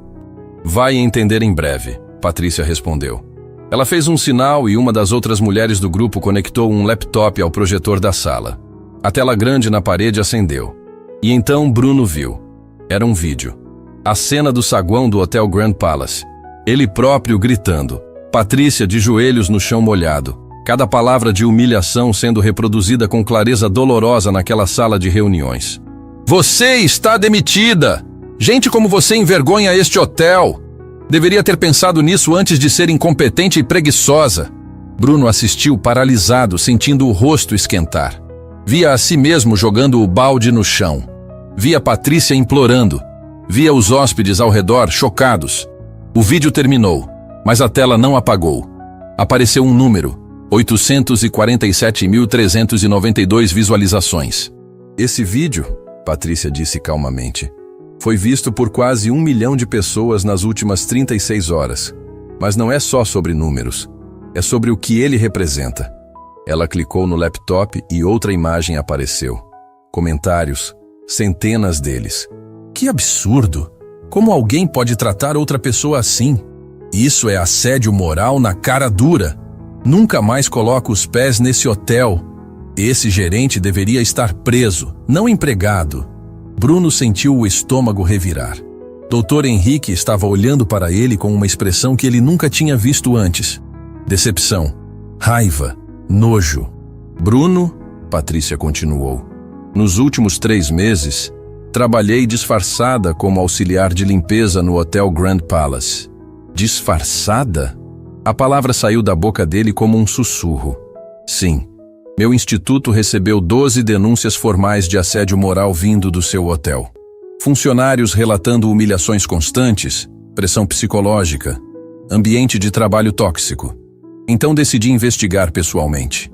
Vai entender em breve, Patrícia respondeu. Ela fez um sinal e uma das outras mulheres do grupo conectou um laptop ao projetor da sala. A tela grande na parede acendeu. E então Bruno viu. Era um vídeo. A cena do saguão do Hotel Grand Palace. Ele próprio gritando. Patrícia de joelhos no chão molhado. Cada palavra de humilhação sendo reproduzida com clareza dolorosa naquela sala de reuniões. Você está demitida! Gente como você envergonha este hotel! Deveria ter pensado nisso antes de ser incompetente e preguiçosa. Bruno assistiu paralisado, sentindo o rosto esquentar. Via a si mesmo jogando o balde no chão. Via Patrícia implorando. Via os hóspedes ao redor chocados. O vídeo terminou, mas a tela não apagou. Apareceu um número, 847.392 visualizações. Esse vídeo, Patrícia disse calmamente, foi visto por quase 1 milhão de pessoas nas últimas 36 horas. Mas não é só sobre números, é sobre o que ele representa. Ela clicou no laptop e outra imagem apareceu. Comentários, centenas deles. Que absurdo! Como alguém pode tratar outra pessoa assim? Isso é assédio moral na cara dura. Nunca mais coloco os pés nesse hotel. Esse gerente deveria estar preso, não empregado. Bruno sentiu o estômago revirar. Dr. Henrique estava olhando para ele com uma expressão que ele nunca tinha visto antes. Decepção, raiva, nojo. Bruno, Patrícia continuou, nos últimos 3 meses, trabalhei disfarçada como auxiliar de limpeza no Hotel Grand Palace. Disfarçada? A palavra saiu da boca dele como um sussurro. Sim, meu instituto recebeu 12 denúncias formais de assédio moral vindo do seu hotel. Funcionários relatando humilhações constantes, pressão psicológica, ambiente de trabalho tóxico. Então decidi investigar pessoalmente.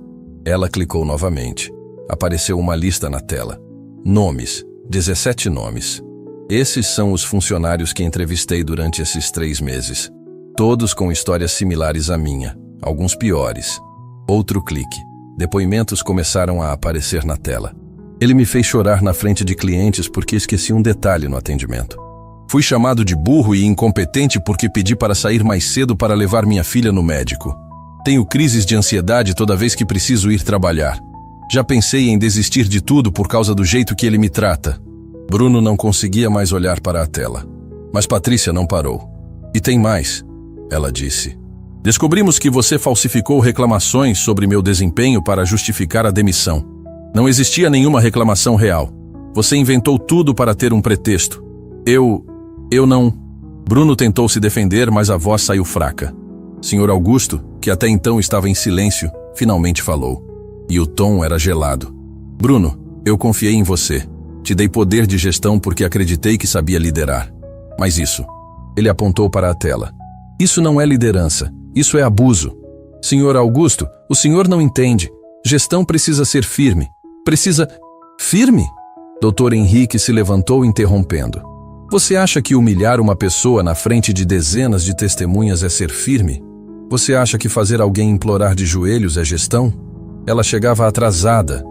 Ela clicou novamente. Apareceu uma lista na tela. Nomes, 17 nomes. Esses são os funcionários que entrevistei durante esses 3 meses. Todos com histórias similares à minha, alguns piores. Outro clique. Depoimentos começaram a aparecer na tela. Ele me fez chorar na frente de clientes porque esqueci um detalhe no atendimento. Fui chamado de burro e incompetente porque pedi para sair mais cedo para levar minha filha no médico. Tenho crises de ansiedade toda vez que preciso ir trabalhar. Já pensei em desistir de tudo por causa do jeito que ele me trata. Bruno não conseguia mais olhar para a tela. Mas Patrícia não parou. E tem mais, ela disse. Descobrimos que você falsificou reclamações sobre meu desempenho para justificar a demissão. Não existia nenhuma reclamação real. Você inventou tudo para ter um pretexto. Eu não... Bruno tentou se defender, mas a voz saiu fraca. Sr. Augusto, que até então estava em silêncio, finalmente falou. E o tom era gelado. Bruno, eu confiei em você. Te dei poder de gestão porque acreditei que sabia liderar. Mas isso... Ele apontou para a tela. Isso não é liderança. Isso é abuso. Sr. Augusto, o senhor não entende. Gestão precisa ser firme. Precisa... Firme? Dr. Henrique se levantou interrompendo. Você acha que humilhar uma pessoa na frente de dezenas de testemunhas é ser firme? Você acha que fazer alguém implorar de joelhos é gestão? Ela chegava atrasada.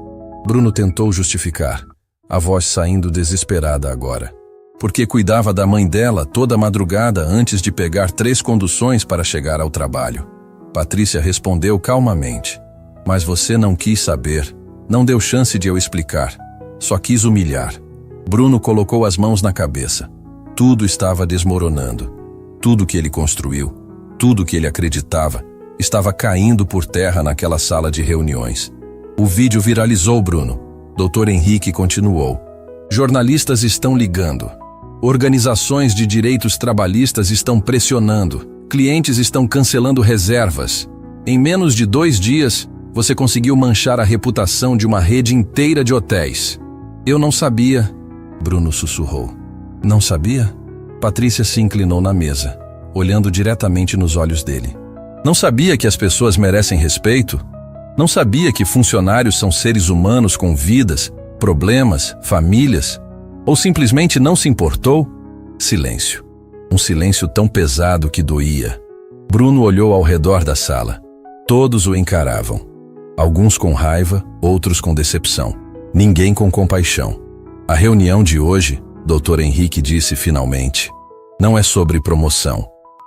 Bruno tentou justificar, a voz saindo desesperada agora. Porque cuidava da mãe dela toda madrugada antes de pegar 3 conduções para chegar ao trabalho. Patrícia respondeu calmamente. Mas você não quis saber, não deu chance de eu explicar. Só quis humilhar. Bruno colocou as mãos na cabeça. Tudo estava desmoronando. Tudo que ele construiu, tudo que ele acreditava, estava caindo por terra naquela sala de reuniões. O vídeo viralizou, Bruno. Dr. Henrique continuou. Jornalistas estão ligando. Organizações de direitos trabalhistas estão pressionando. Clientes estão cancelando reservas. Em menos de 2 dias, você conseguiu manchar a reputação de uma rede inteira de hotéis. Eu não sabia, Bruno sussurrou. Não sabia? Patrícia se inclinou na mesa, olhando diretamente nos olhos dele. Não sabia que as pessoas merecem respeito? Não sabia que funcionários são seres humanos com vidas, problemas, famílias? Ou simplesmente não se importou? Silêncio. Um silêncio tão pesado que doía. Bruno olhou ao redor da sala. Todos o encaravam. Alguns com raiva, outros com decepção. Ninguém com compaixão. A reunião de hoje, Dr. Henrique disse finalmente, não é sobre promoção,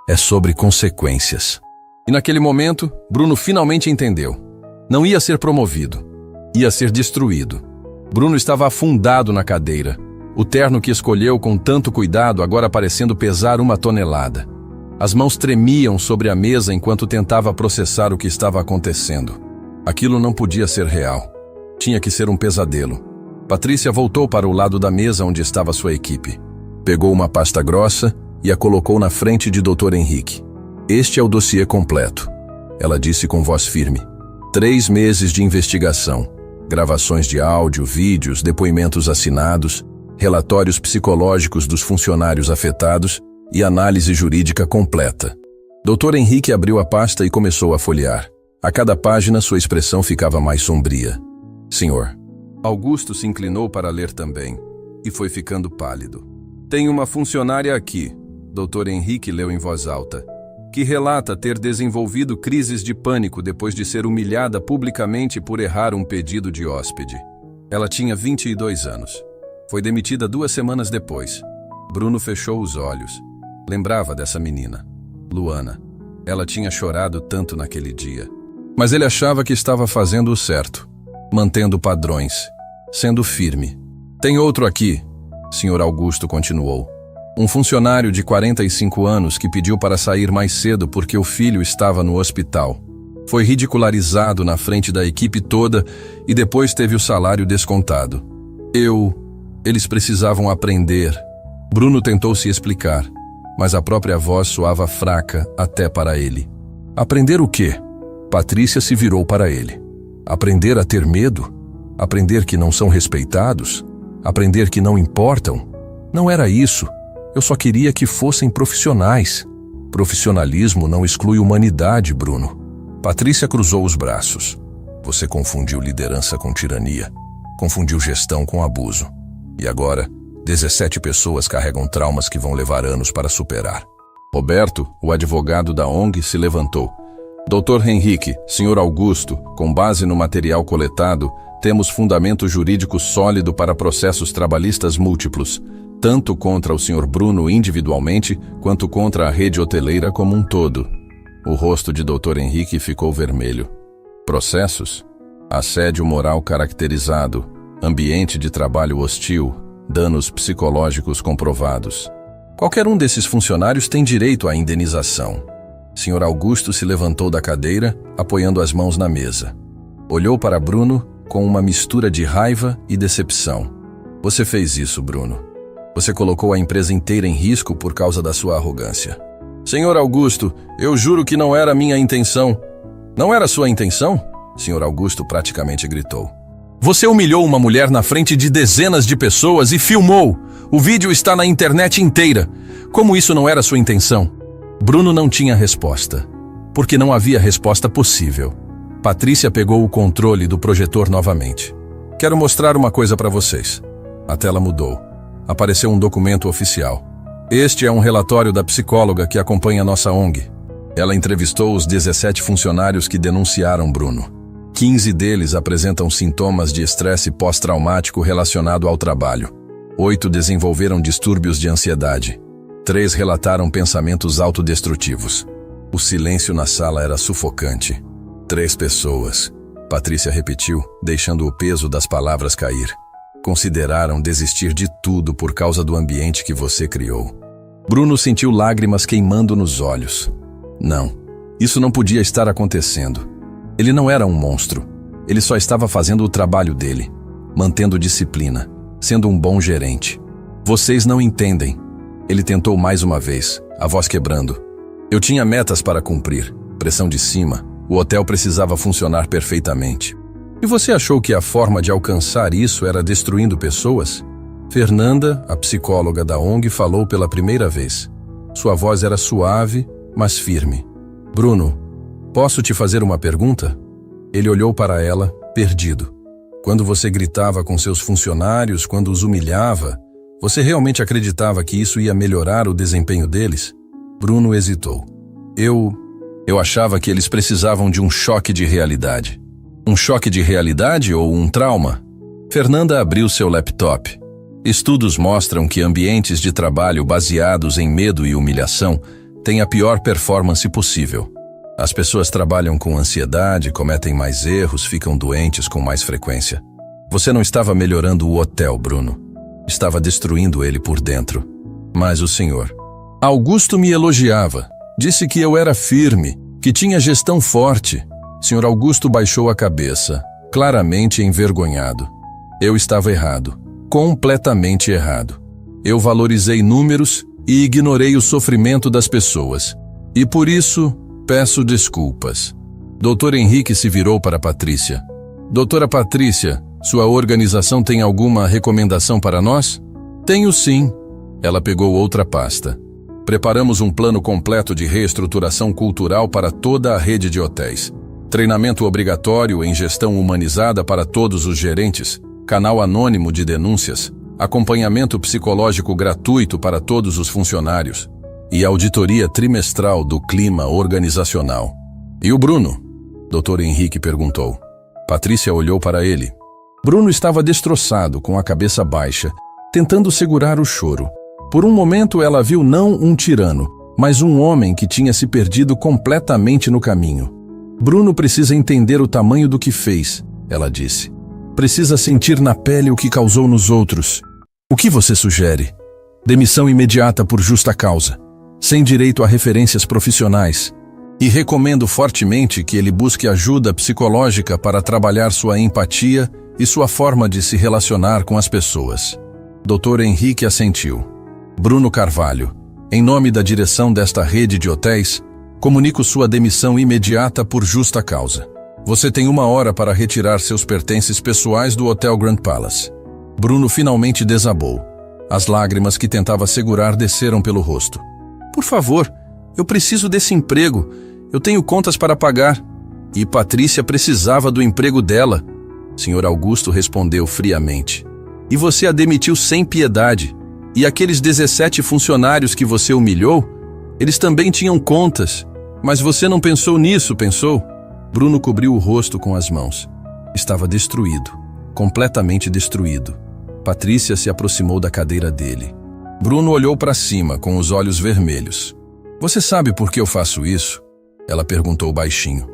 é sobre consequências. E naquele momento, Bruno finalmente entendeu. Não ia ser promovido, ia ser destruído. Bruno estava afundado na cadeira. O terno que escolheu com tanto cuidado agora parecendo pesar 1 tonelada. As mãos tremiam sobre a mesa enquanto tentava processar o que estava acontecendo. Aquilo não podia ser real. Tinha que ser um pesadelo. Patrícia voltou para o lado da mesa onde estava sua equipe. Pegou uma pasta grossa e a colocou na frente de Dr. Henrique. Este é o dossiê completo, ela disse com voz firme. 3 meses de investigação, gravações de áudio, vídeos, depoimentos assinados, relatórios psicológicos dos funcionários afetados e análise jurídica completa. Dr. Henrique abriu a pasta e começou a folhear. A cada página sua expressão ficava mais sombria. Senhor. Augusto se inclinou para ler também e foi ficando pálido. Tem uma funcionária aqui, Dr. Henrique leu em voz alta, que relata ter desenvolvido crises de pânico depois de ser humilhada publicamente por errar um pedido de hóspede. Ela tinha 22 anos. Foi demitida 2 semanas depois. Bruno fechou os olhos. Lembrava dessa menina, Luana. Ela tinha chorado tanto naquele dia. Mas ele achava que estava fazendo o certo, mantendo padrões, sendo firme. Tem outro aqui, Sr. Augusto continuou. Um funcionário de 45 anos que pediu para sair mais cedo porque o filho estava no hospital. Foi ridicularizado na frente da equipe toda e depois teve o salário descontado. Eles precisavam aprender. Bruno tentou se explicar, mas a própria voz soava fraca até para ele. Aprender o quê? Patrícia se virou para ele. Aprender a ter medo? Aprender que não são respeitados? Aprender que não importam? Não era isso. Eu só queria que fossem profissionais. Profissionalismo não exclui humanidade, Bruno. Patrícia cruzou os braços. Você confundiu liderança com tirania. Confundiu gestão com abuso. E agora, 17 pessoas carregam traumas que vão levar anos para superar. Roberto, o advogado da ONG, se levantou. Dr. Henrique, Sr. Augusto, com base no material coletado, temos fundamento jurídico sólido para processos trabalhistas múltiplos, tanto contra o Sr. Bruno individualmente, quanto contra a rede hoteleira como um todo. O rosto de Dr. Henrique ficou vermelho. Processos? Assédio moral caracterizado, ambiente de trabalho hostil, danos psicológicos comprovados. Qualquer um desses funcionários tem direito à indenização. Sr. Augusto se levantou da cadeira, apoiando as mãos na mesa. Olhou para Bruno com uma mistura de raiva e decepção. Você fez isso, Bruno. Você colocou a empresa inteira em risco por causa da sua arrogância. Sr. Augusto, eu juro que não era minha intenção. Não era sua intenção? Sr. Augusto praticamente gritou. Você humilhou uma mulher na frente de dezenas de pessoas e filmou. O vídeo está na internet inteira. Como isso não era sua intenção? Bruno não tinha resposta, porque não havia resposta possível. Patrícia pegou o controle do projetor novamente. Quero mostrar uma coisa para vocês. A tela mudou. Apareceu um documento oficial. Este é um relatório da psicóloga que acompanha nossa ONG. Ela entrevistou os 17 funcionários que denunciaram Bruno. 15 deles apresentam sintomas de estresse pós-traumático relacionado ao trabalho. 8 desenvolveram distúrbios de ansiedade. 3 relataram pensamentos autodestrutivos. O silêncio na sala era sufocante. 3 pessoas, Patrícia repetiu, deixando o peso das palavras cair. Consideraram desistir de tudo por causa do ambiente que você criou. Bruno sentiu lágrimas queimando nos olhos. Não, isso não podia estar acontecendo. Ele não era um monstro. Ele só estava fazendo o trabalho dele, mantendo disciplina, sendo um bom gerente. Vocês não entendem. Ele tentou mais uma vez, a voz quebrando. Eu tinha metas para cumprir, pressão de cima. O hotel precisava funcionar perfeitamente. E você achou que a forma de alcançar isso era destruindo pessoas? Fernanda, a psicóloga da ONG, falou pela primeira vez. Sua voz era suave, mas firme. Bruno, posso te fazer uma pergunta? Ele olhou para ela, perdido. Quando você gritava com seus funcionários, quando os humilhava, você realmente acreditava que isso ia melhorar o desempenho deles? Bruno hesitou. Eu achava que eles precisavam de um choque de realidade. Um choque de realidade ou um trauma? Fernanda abriu seu laptop. Estudos mostram que ambientes de trabalho baseados em medo e humilhação têm a pior performance possível. As pessoas trabalham com ansiedade, cometem mais erros, ficam doentes com mais frequência. Você não estava melhorando o hotel, Bruno. Estava destruindo ele por dentro. Mas o senhor Augusto me elogiava. Disse que eu era firme, que tinha gestão forte. Sr. Augusto baixou a cabeça, claramente envergonhado. Eu estava errado, completamente errado. Eu valorizei números e ignorei o sofrimento das pessoas. E por isso, peço desculpas. Dr. Henrique se virou para Patrícia. Doutora Patrícia, sua organização tem alguma recomendação para nós? Tenho sim. Ela pegou outra pasta. Preparamos um plano completo de reestruturação cultural para toda a rede de hotéis. Treinamento obrigatório em gestão humanizada para todos os gerentes, canal anônimo de denúncias, acompanhamento psicológico gratuito para todos os funcionários e auditoria trimestral do clima organizacional. E o Bruno? Dr. Henrique perguntou. Patrícia olhou para ele. Bruno estava destroçado, com a cabeça baixa, tentando segurar o choro. Por um momento ela viu não um tirano, mas um homem que tinha se perdido completamente no caminho. Bruno precisa entender o tamanho do que fez, ela disse. Precisa sentir na pele o que causou nos outros. O que você sugere? Demissão imediata por justa causa, sem direito a referências profissionais. E recomendo fortemente que ele busque ajuda psicológica para trabalhar sua empatia e sua forma de se relacionar com as pessoas. Dr. Henrique assentiu. Bruno Carvalho, em nome da direção desta rede de hotéis, comunico sua demissão imediata por justa causa. Você tem 1 hora para retirar seus pertences pessoais do Hotel Grand Palace. Bruno finalmente desabou. As lágrimas que tentava segurar desceram pelo rosto. Por favor, eu preciso desse emprego. Eu tenho contas para pagar. E Patrícia precisava do emprego dela. Sr. Augusto respondeu friamente. E você a demitiu sem piedade. E aqueles 17 funcionários que você humilhou, eles também tinham contas. Mas você não pensou nisso, pensou? Bruno cobriu o rosto com as mãos. Estava destruído, completamente destruído. Patrícia se aproximou da cadeira dele. Bruno olhou para cima, com os olhos vermelhos. Você sabe por que eu faço isso? Ela perguntou baixinho.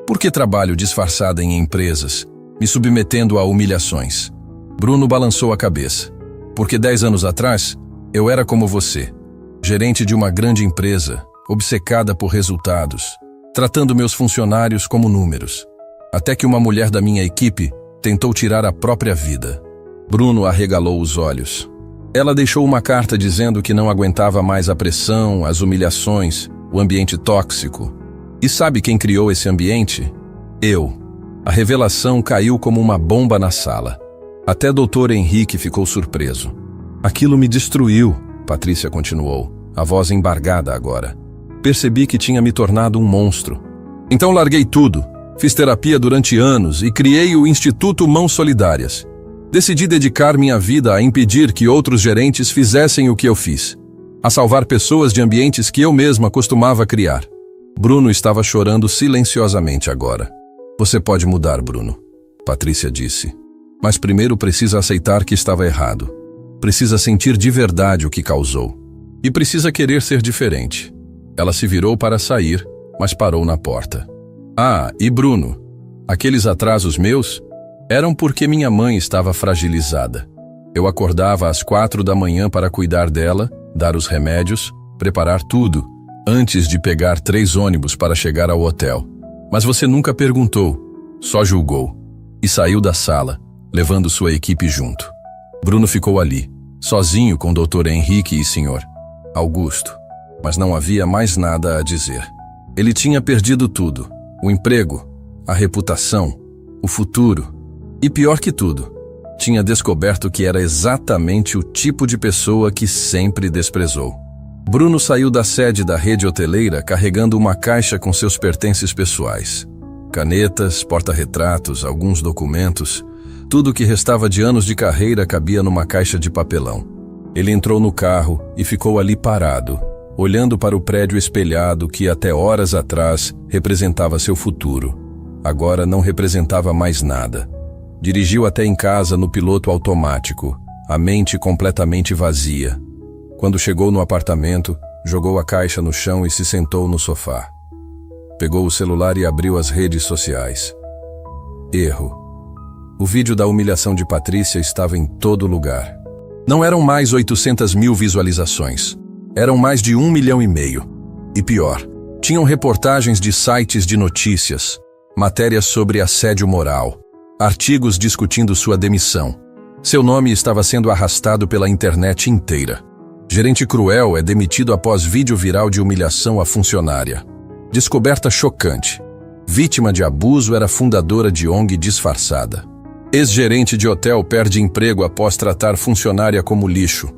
Por que trabalho disfarçada em empresas, me submetendo a humilhações? Bruno balançou a cabeça. Porque 10 anos atrás, eu era como você, gerente de uma grande empresa, obcecada por resultados, tratando meus funcionários como números. Até que uma mulher da minha equipe tentou tirar a própria vida. Bruno arregalou os olhos. Ela deixou uma carta dizendo que não aguentava mais a pressão, as humilhações, o ambiente tóxico. E sabe quem criou esse ambiente? Eu. A revelação caiu como uma bomba na sala. Até Dr. Henrique ficou surpreso. Aquilo me destruiu, Patrícia continuou, a voz embargada agora. Percebi que tinha me tornado um monstro. Então larguei tudo, fiz terapia durante anos e criei o Instituto Mãos Solidárias. Decidi dedicar minha vida a impedir que outros gerentes fizessem o que eu fiz, a salvar pessoas de ambientes que eu mesma costumava criar. Bruno estava chorando silenciosamente agora. Você pode mudar, Bruno, Patrícia disse. Mas primeiro precisa aceitar que estava errado. Precisa sentir de verdade o que causou. E precisa querer ser diferente. Ela se virou para sair, mas parou na porta. Ah, e Bruno, aqueles atrasos meus eram porque minha mãe estava fragilizada. Eu acordava às 4 da manhã para cuidar dela, dar os remédios, preparar tudo, antes de pegar 3 ônibus para chegar ao hotel. Mas você nunca perguntou, só julgou. E saiu da sala, levando sua equipe junto. Bruno ficou ali, sozinho com o Dr. Henrique e Sr. Augusto. Mas não havia mais nada a dizer. Ele tinha perdido tudo. O emprego, a reputação, o futuro. E pior que tudo, tinha descoberto que era exatamente o tipo de pessoa que sempre desprezou. Bruno saiu da sede da rede hoteleira carregando uma caixa com seus pertences pessoais. canetas, porta-retratos, alguns documentos. Tudo o que restava de anos de carreira cabia numa caixa de papelão. Ele entrou no carro e ficou ali parado, olhando para o prédio espelhado que até horas atrás representava seu futuro. Agora não representava mais nada. Dirigiu até em casa no piloto automático, a mente completamente vazia. Quando chegou no apartamento, jogou a caixa no chão e se sentou no sofá. Pegou o celular e abriu as redes sociais. Erro. O vídeo da humilhação de Patrícia estava em todo lugar. Não eram mais 800 mil visualizações. Eram mais de 1,5 milhão. E pior, tinham reportagens de sites de notícias, matérias sobre assédio moral, artigos discutindo sua demissão. Seu nome estava sendo arrastado pela internet inteira. Gerente cruel é demitido após vídeo viral de humilhação a funcionária. Descoberta chocante. Vítima de abuso era fundadora de ONG disfarçada. Ex-gerente de hotel perde emprego após tratar funcionária como lixo.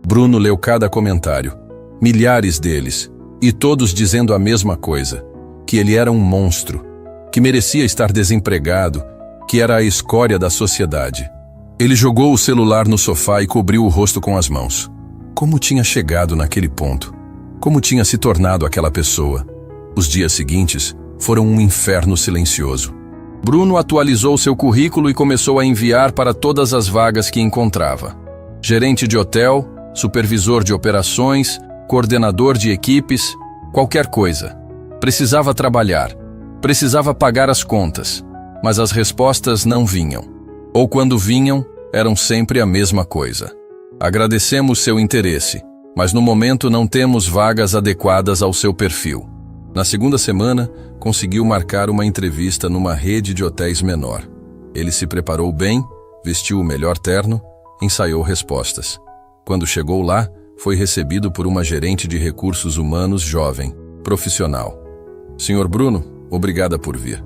Bruno leu cada comentário. Milhares deles. E todos dizendo a mesma coisa. Que ele era um monstro. Que merecia estar desempregado. Que era a escória da sociedade. Ele jogou o celular no sofá e cobriu o rosto com as mãos. Como tinha chegado naquele ponto? Como tinha se tornado aquela pessoa? Os dias seguintes foram um inferno silencioso. Bruno atualizou seu currículo e começou a enviar para todas as vagas que encontrava. Gerente de hotel, supervisor de operações, coordenador de equipes, qualquer coisa. Precisava trabalhar, precisava pagar as contas, mas as respostas não vinham. Ou quando vinham, eram sempre a mesma coisa. Agradecemos seu interesse, mas no momento não temos vagas adequadas ao seu perfil. Na segunda semana, conseguiu marcar uma entrevista numa rede de hotéis menor. Ele se preparou bem, vestiu o melhor terno, ensaiou respostas. Quando chegou lá, foi recebido por uma gerente de recursos humanos jovem, profissional. Senhor Bruno, obrigada por vir.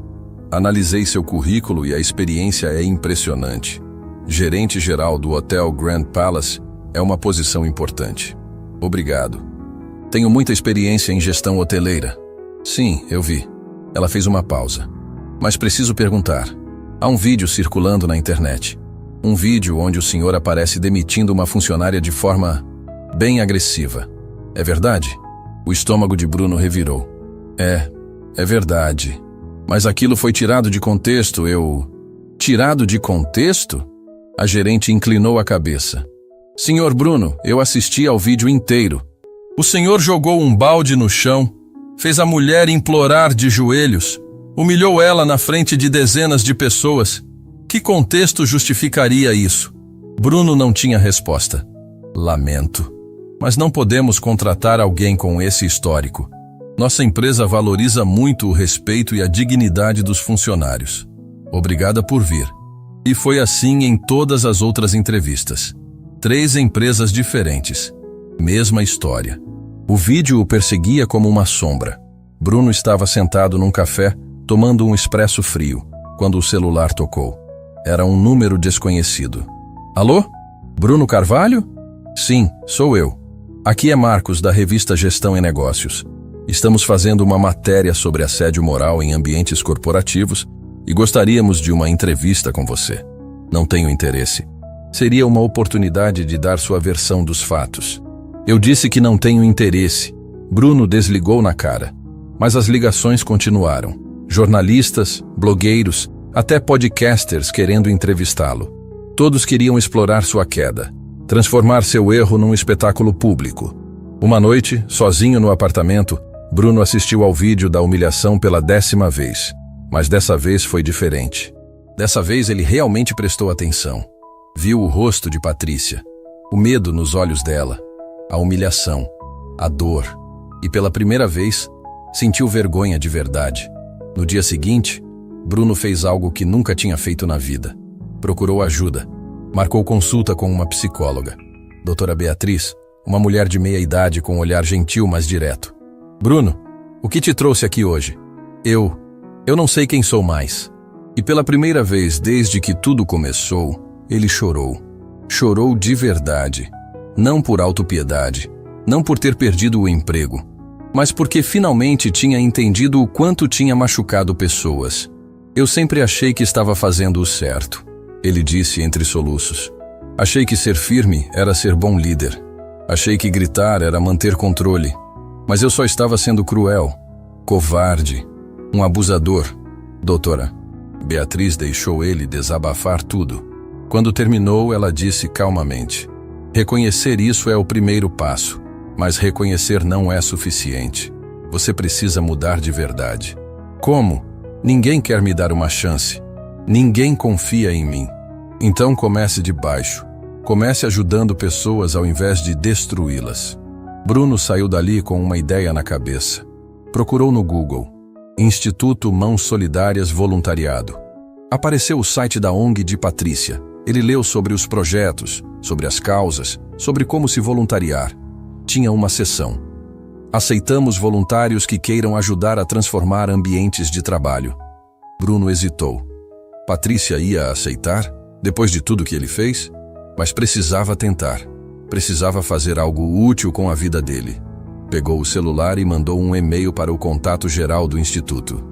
Analisei seu currículo e a experiência é impressionante. Gerente-geral do Hotel Grand Palace é uma posição importante. Obrigado. Tenho muita experiência em gestão hoteleira. Sim, eu vi. Ela fez uma pausa. Mas preciso perguntar. Há um vídeo circulando na internet. Um vídeo onde o senhor aparece demitindo uma funcionária de forma bem agressiva. É verdade? O estômago de Bruno revirou. É verdade. Mas aquilo foi tirado de contexto, Tirado de contexto? A gerente inclinou a cabeça. Senhor Bruno, eu assisti ao vídeo inteiro. O senhor jogou um balde no chão, fez a mulher implorar de joelhos, humilhou ela na frente de dezenas de pessoas. Que contexto justificaria isso? Bruno não tinha resposta. Lamento, mas não podemos contratar alguém com esse histórico. Nossa empresa valoriza muito o respeito e a dignidade dos funcionários. Obrigada por vir. E foi assim em todas as outras entrevistas. 3 empresas diferentes. Mesma história. O vídeo o perseguia como uma sombra. Bruno estava sentado num café, tomando um expresso frio, quando o celular tocou. Era um número desconhecido. Alô? Bruno Carvalho? Sim, sou eu. Aqui é Marcos, da revista Gestão e Negócios. Estamos fazendo uma matéria sobre assédio moral em ambientes corporativos e gostaríamos de uma entrevista com você. Não tenho interesse. Seria uma oportunidade de dar sua versão dos fatos. Eu disse que não tenho interesse. Bruno desligou na cara. Mas as ligações continuaram. Jornalistas, blogueiros, até podcasters querendo entrevistá-lo. Todos queriam explorar sua queda, transformar seu erro num espetáculo público. Uma noite, sozinho no apartamento, Bruno assistiu ao vídeo da humilhação pela 10ª vez. Mas dessa vez foi diferente. Dessa vez ele realmente prestou atenção. Viu o rosto de Patrícia, o medo nos olhos dela, a humilhação, a dor. E pela primeira vez, sentiu vergonha de verdade. No dia seguinte, Bruno fez algo que nunca tinha feito na vida. Procurou ajuda. Marcou consulta com uma psicóloga. Doutora Beatriz, uma mulher de meia idade com um olhar gentil, mas direto. Bruno, o que te trouxe aqui hoje? Eu não sei quem sou mais. E pela primeira vez desde que tudo começou, ele chorou. Chorou de verdade. Não por autopiedade, não por ter perdido o emprego, mas porque finalmente tinha entendido o quanto tinha machucado pessoas. Eu sempre achei que estava fazendo o certo, ele disse entre soluços. Achei que ser firme era ser bom líder. Achei que gritar era manter controle. Mas eu só estava sendo cruel, covarde, um abusador, doutora. Beatriz deixou ele desabafar tudo. Quando terminou, ela disse calmamente: reconhecer isso é o primeiro passo, mas reconhecer não é suficiente. Você precisa mudar de verdade. Como? Ninguém quer me dar uma chance. Ninguém confia em mim. Então comece de baixo. Comece ajudando pessoas ao invés de destruí-las. Bruno saiu dali com uma ideia na cabeça. Procurou no Google: Instituto Mãos Solidárias Voluntariado. Apareceu o site da ONG de Patrícia. Ele leu sobre os projetos, sobre as causas, sobre como se voluntariar. Tinha uma seção: aceitamos voluntários que queiram ajudar a transformar ambientes de trabalho. Bruno hesitou. Patrícia ia aceitar, depois de tudo que ele fez? Mas precisava tentar. Precisava fazer algo útil com a vida dele. Pegou o celular e mandou um e-mail para o contato geral do Instituto.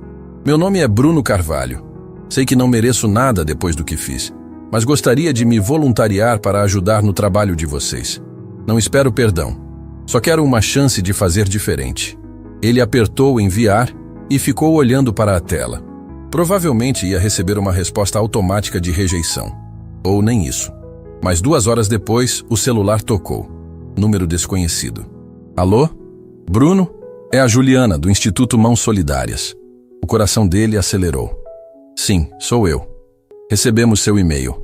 Meu nome é Bruno Carvalho. Sei que não mereço nada depois do que fiz, mas gostaria de me voluntariar para ajudar no trabalho de vocês. Não espero perdão. Só quero uma chance de fazer diferente. Ele apertou enviar e ficou olhando para a tela. Provavelmente ia receber uma resposta automática de rejeição. Ou nem isso. Mas 2 horas depois, o celular tocou. Número desconhecido. Alô? Bruno? É a Juliana, do Instituto Mãos Solidárias. O coração dele acelerou. Sim, sou eu. Recebemos seu e-mail.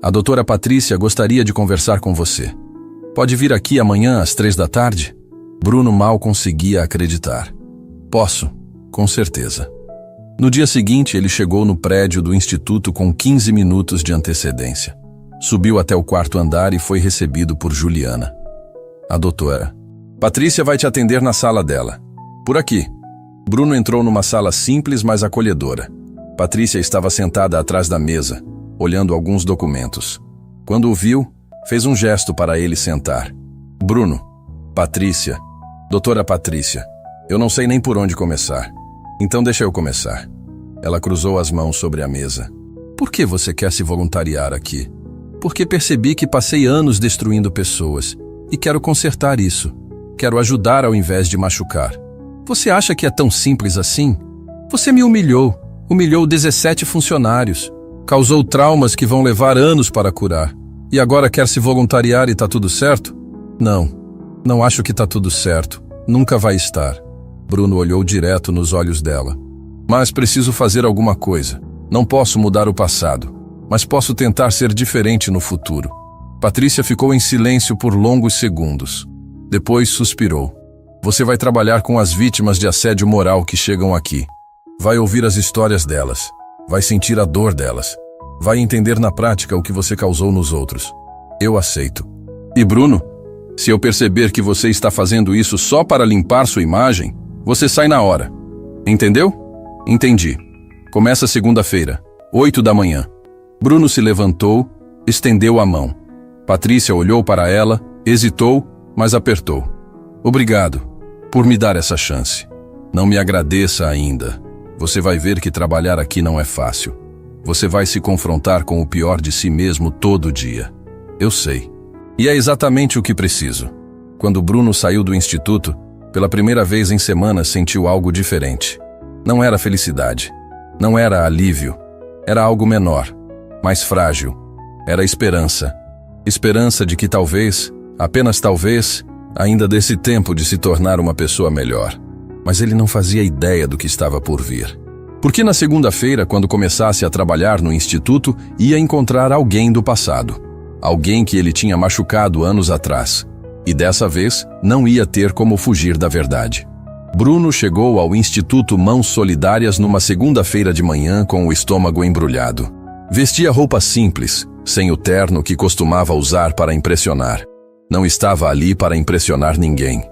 A doutora Patrícia gostaria de conversar com você. Pode vir aqui amanhã às 3 da tarde? Bruno mal conseguia acreditar. Posso, com certeza. No dia seguinte, ele chegou no prédio do Instituto com 15 minutos de antecedência. Subiu até o 4º andar e foi recebido por Juliana. A doutora: Patrícia vai te atender na sala dela. Por aqui. Bruno entrou numa sala simples, mas acolhedora. Patrícia estava sentada atrás da mesa, olhando alguns documentos. Quando o viu, fez um gesto para ele sentar. Bruno: Patrícia, doutora Patrícia, eu não sei nem por onde começar. Então deixa eu começar. Ela cruzou as mãos sobre a mesa. Por que você quer se voluntariar aqui? Porque percebi que passei anos destruindo pessoas e quero consertar isso. Quero ajudar ao invés de machucar. Você acha que é tão simples assim? Você me humilhou 17 funcionários, causou traumas que vão levar anos para curar. E agora quer se voluntariar e tá tudo certo? Não acho que tá tudo certo. Nunca vai estar. Bruno olhou direto nos olhos dela. Mas preciso fazer alguma coisa. Não posso mudar o passado, mas posso tentar ser diferente no futuro. Patrícia ficou em silêncio por longos segundos. Depois suspirou. Você vai trabalhar com as vítimas de assédio moral que chegam aqui. Vai ouvir as histórias delas. Vai sentir a dor delas. Vai entender na prática o que você causou nos outros. Eu aceito. E Bruno, se eu perceber que você está fazendo isso só para limpar sua imagem, você sai na hora. Entendeu? Entendi. Começa segunda-feira, 8 da manhã. Bruno se levantou, estendeu a mão. Patrícia olhou para ela, hesitou, mas apertou. Obrigado por me dar essa chance. Não me agradeça ainda. Você vai ver que trabalhar aqui não é fácil. Você vai se confrontar com o pior de si mesmo todo dia. Eu sei. E é exatamente o que preciso. Quando Bruno saiu do instituto, pela primeira vez em semanas sentiu algo diferente. Não era felicidade. Não era alívio. Era algo menor, mais frágil. Era esperança. Esperança de que talvez, apenas talvez, ainda desse tempo de se tornar uma pessoa melhor. Mas ele não fazia ideia do que estava por vir. Porque na segunda-feira, quando começasse a trabalhar no instituto, ia encontrar alguém do passado. Alguém que ele tinha machucado anos atrás. E dessa vez, não ia ter como fugir da verdade. Bruno chegou ao Instituto Mãos Solidárias numa segunda-feira de manhã com o estômago embrulhado. Vestia roupa simples, sem o terno que costumava usar para impressionar. Não estava ali para impressionar ninguém.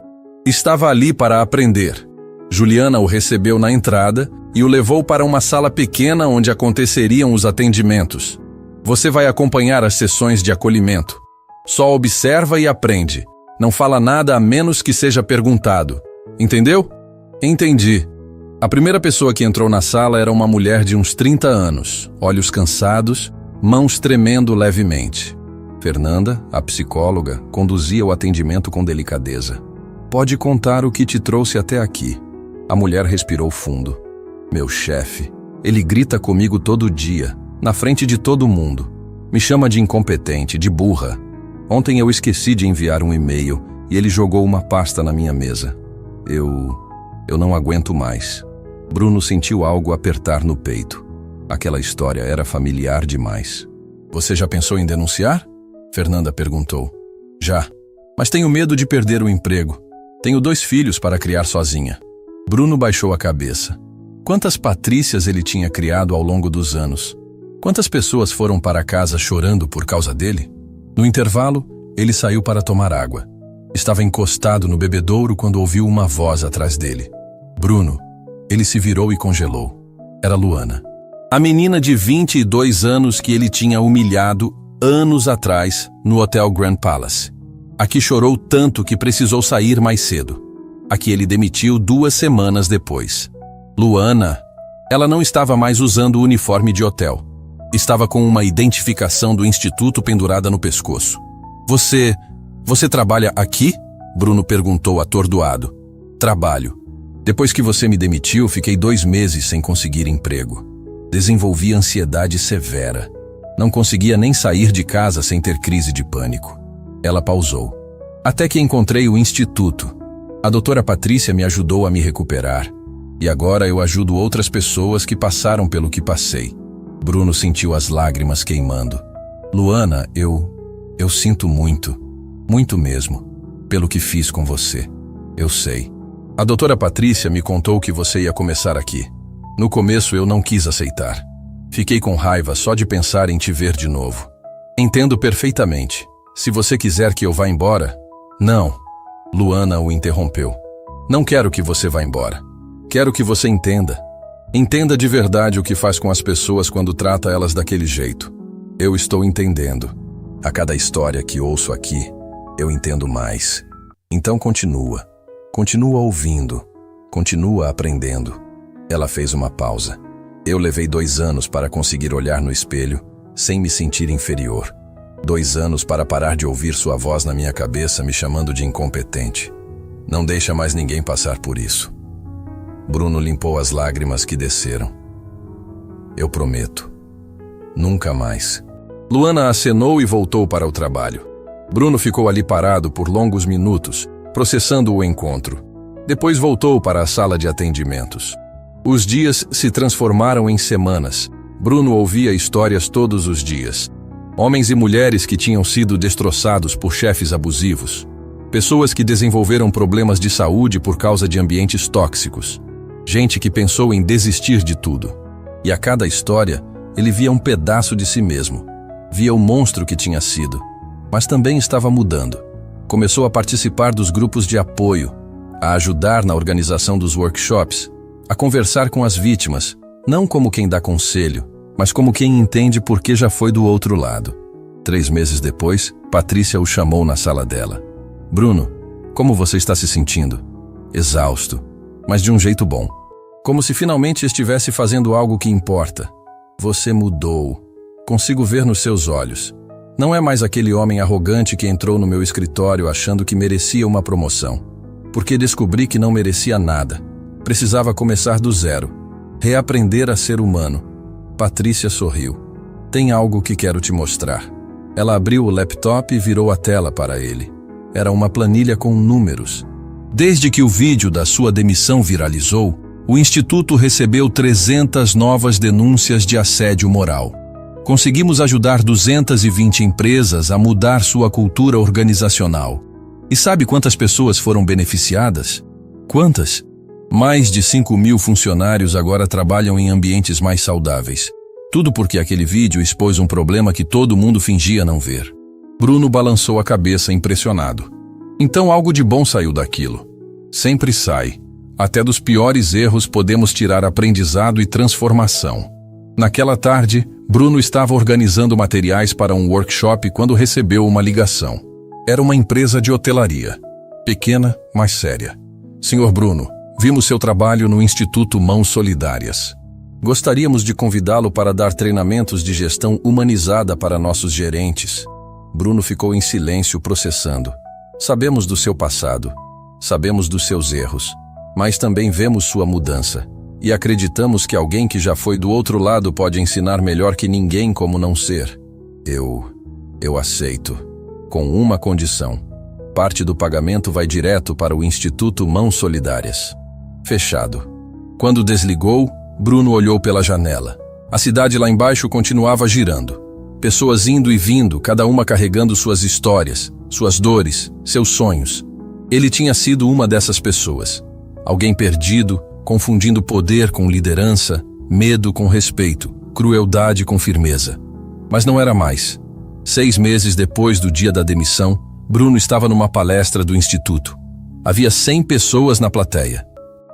Estava ali para aprender. Juliana o recebeu na entrada e o levou para uma sala pequena onde aconteceriam os atendimentos. Você vai acompanhar as sessões de acolhimento. Só observa e aprende. Não fala nada a menos que seja perguntado. Entendeu? Entendi. A primeira pessoa que entrou na sala era uma mulher de uns 30 anos, olhos cansados, mãos tremendo levemente. Fernanda, a psicóloga, conduzia o atendimento com delicadeza. Pode contar o que te trouxe até aqui. A mulher respirou fundo. Meu chefe, ele grita comigo todo dia, na frente de todo mundo. Me chama de incompetente, de burra. Ontem eu esqueci de enviar um e-mail e ele jogou uma pasta na minha mesa. Eu não aguento mais. Bruno sentiu algo apertar no peito. Aquela história era familiar demais. Você já pensou em denunciar? Fernanda perguntou. Já, mas tenho medo de perder o emprego. Tenho 2 filhos para criar sozinha. Bruno baixou a cabeça. Quantas Patrícias ele tinha criado ao longo dos anos? Quantas pessoas foram para casa chorando por causa dele? No intervalo, ele saiu para tomar água. Estava encostado no bebedouro quando ouviu uma voz atrás dele. Bruno. Ele se virou e congelou. Era Luana. A menina de 22 anos que ele tinha humilhado anos atrás no Hotel Grand Palace. A que chorou tanto que precisou sair mais cedo. A que ele demitiu 2 semanas depois. Luana. Ela não estava mais usando o uniforme de hotel. Estava com uma identificação do instituto pendurada no pescoço. Você trabalha aqui? Bruno perguntou atordoado. Trabalho. Depois que você me demitiu, fiquei 2 meses sem conseguir emprego. Desenvolvi ansiedade severa. Não conseguia nem sair de casa sem ter crise de pânico. Ela pausou. Até que encontrei o instituto. A doutora Patrícia me ajudou a me recuperar. E agora eu ajudo outras pessoas que passaram pelo que passei. Bruno sentiu as lágrimas queimando. Luana, eu sinto muito, muito mesmo, pelo que fiz com você. Eu sei. A doutora Patrícia me contou que você ia começar aqui. No começo eu não quis aceitar. Fiquei com raiva só de pensar em te ver de novo. Entendo perfeitamente. Se você quiser que eu vá embora... Não. Luana o interrompeu. Não quero que você vá embora. Quero que você entenda. Entenda de verdade o que faz com as pessoas quando trata elas daquele jeito. Eu estou entendendo. A cada história que ouço aqui, eu entendo mais. Então continua. Continua ouvindo. Continua aprendendo. Ela fez uma pausa. Eu levei 2 anos para conseguir olhar no espelho, sem me sentir inferior. 2 anos para parar de ouvir sua voz na minha cabeça me chamando de incompetente. Não deixa mais ninguém passar por isso. Bruno limpou as lágrimas que desceram. Eu prometo. Nunca mais. Luana acenou e voltou para o trabalho. Bruno ficou ali parado por longos minutos, processando o encontro. Depois voltou para a sala de atendimentos. Os dias se transformaram em semanas. Bruno ouvia histórias todos os dias. Homens e mulheres que tinham sido destroçados por chefes abusivos. Pessoas que desenvolveram problemas de saúde por causa de ambientes tóxicos. Gente que pensou em desistir de tudo. E a cada história, ele via um pedaço de si mesmo. Via o monstro que tinha sido. Mas também estava mudando. Começou a participar dos grupos de apoio, a ajudar na organização dos workshops, a conversar com as vítimas, não como quem dá conselho, mas como quem entende porque já foi do outro lado. 3 meses depois, Patrícia o chamou na sala dela. Bruno, como você está se sentindo? Exausto, mas de um jeito bom. Como se finalmente estivesse fazendo algo que importa. Você mudou. Consigo ver nos seus olhos. Não é mais aquele homem arrogante que entrou no meu escritório achando que merecia uma promoção. Porque descobri que não merecia nada. Precisava começar do zero. Reaprender a ser humano. Patrícia sorriu. Tem algo que quero te mostrar. Ela abriu o laptop e virou a tela para ele. Era uma planilha com números. Desde que o vídeo da sua demissão viralizou, o Instituto recebeu 300 novas denúncias de assédio moral. Conseguimos ajudar 220 empresas a mudar sua cultura organizacional. E sabe quantas pessoas foram beneficiadas? Quantas? Mais de 5.000 funcionários agora trabalham em ambientes mais saudáveis. Tudo porque aquele vídeo expôs um problema que todo mundo fingia não ver. Bruno balançou a cabeça impressionado. Então algo de bom saiu daquilo. Sempre sai. Até dos piores erros podemos tirar aprendizado e transformação. Naquela tarde, Bruno estava organizando materiais para um workshop quando recebeu uma ligação. Era uma empresa de hotelaria. Pequena, mas séria. Senhor Bruno, Vimos seu trabalho no Instituto Mãos Solidárias. Gostaríamos de convidá-lo para dar treinamentos de gestão humanizada para nossos gerentes. Bruno ficou em silêncio processando. Sabemos do seu passado, sabemos dos seus erros, mas também vemos sua mudança. E acreditamos que alguém que já foi do outro lado pode ensinar melhor que ninguém como não ser. Eu aceito, com uma condição. Parte do pagamento vai direto para o Instituto Mãos Solidárias. Fechado. Quando desligou, Bruno olhou pela janela. A cidade lá embaixo continuava girando. Pessoas indo e vindo, cada uma carregando suas histórias, suas dores, seus sonhos. Ele tinha sido uma dessas pessoas. Alguém perdido, confundindo poder com liderança, medo com respeito, crueldade com firmeza. Mas não era mais. 6 meses depois do dia da demissão, Bruno estava numa palestra do Instituto. Havia 100 pessoas na plateia.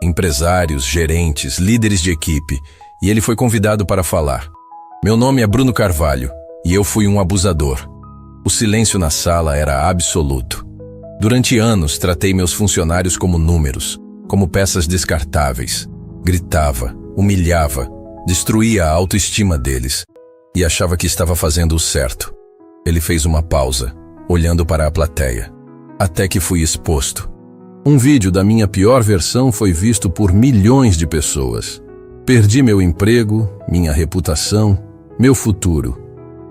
Empresários, gerentes, líderes de equipe, e ele foi convidado para falar. Meu nome é Bruno Carvalho, e eu fui um abusador. O silêncio na sala era absoluto. Durante anos, tratei meus funcionários como números, como peças descartáveis. Gritava, humilhava, destruía a autoestima deles, e achava que estava fazendo o certo. Ele fez uma pausa, olhando para a plateia, até que fui exposto. Um vídeo da minha pior versão foi visto por milhões de pessoas. Perdi meu emprego, minha reputação, meu futuro.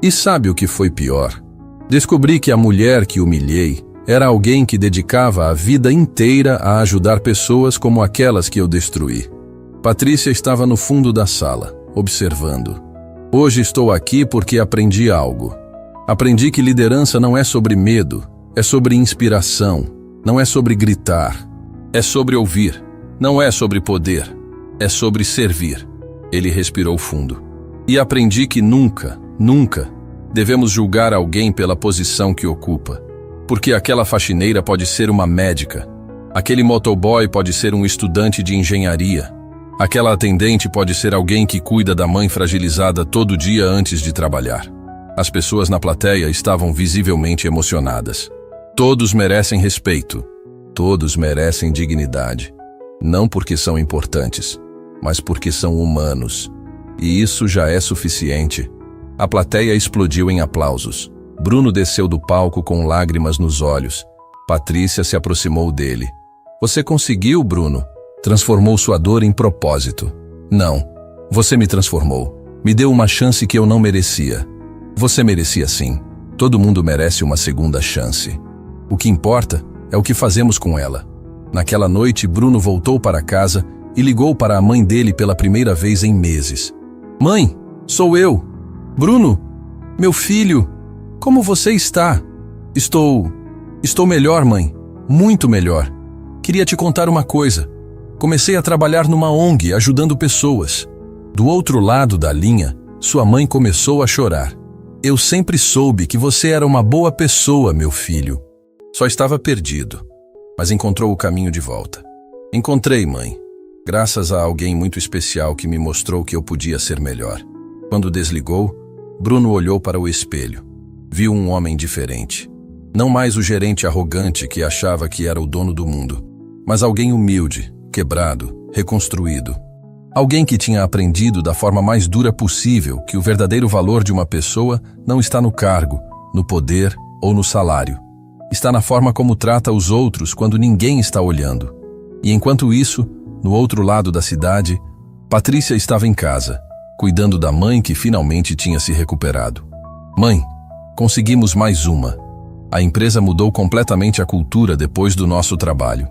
E sabe o que foi pior? Descobri que a mulher que humilhei era alguém que dedicava a vida inteira a ajudar pessoas como aquelas que eu destruí. Patrícia estava no fundo da sala, observando. Hoje estou aqui porque aprendi algo. Aprendi que liderança não é sobre medo, é sobre inspiração. Não é sobre gritar, é sobre ouvir. Não é sobre poder, é sobre servir. Ele respirou fundo. E aprendi que nunca devemos julgar alguém pela posição que ocupa. Porque aquela faxineira pode ser uma médica, aquele motoboy pode ser um estudante de engenharia, aquela atendente pode ser alguém que cuida da mãe fragilizada todo dia antes de trabalhar. As pessoas na plateia estavam visivelmente emocionadas. Todos merecem respeito, todos merecem dignidade, não porque são importantes, mas porque são humanos. E isso já é suficiente. A plateia explodiu em aplausos. Bruno desceu do palco com lágrimas nos olhos. Patrícia se aproximou dele. Você conseguiu, Bruno? Transformou sua dor em propósito. Não, você me transformou. Me deu uma chance que eu não merecia. Você merecia sim. Todo mundo merece uma segunda chance. O que importa é o que fazemos com ela. Naquela noite, Bruno voltou para casa e ligou para a mãe dele pela primeira vez em meses. Mãe, sou eu. Bruno, meu filho, como você está? Estou melhor, mãe. Muito melhor. Queria te contar uma coisa. Comecei a trabalhar numa ONG ajudando pessoas. Do outro lado da linha, sua mãe começou a chorar. Eu sempre soube que você era uma boa pessoa, meu filho. Só estava perdido, mas encontrou o caminho de volta. Encontrei, mãe, graças a alguém muito especial que me mostrou que eu podia ser melhor. Quando desligou, Bruno olhou para o espelho. Viu um homem diferente. Não mais o gerente arrogante que achava que era o dono do mundo, mas alguém humilde, quebrado, reconstruído. Alguém que tinha aprendido da forma mais dura possível que o verdadeiro valor de uma pessoa não está no cargo, no poder ou no salário. Está na forma como trata os outros quando ninguém está olhando. E enquanto isso, no outro lado da cidade, Patrícia estava em casa, cuidando da mãe que finalmente tinha se recuperado. Mãe, conseguimos mais uma. A empresa mudou completamente a cultura depois do nosso trabalho.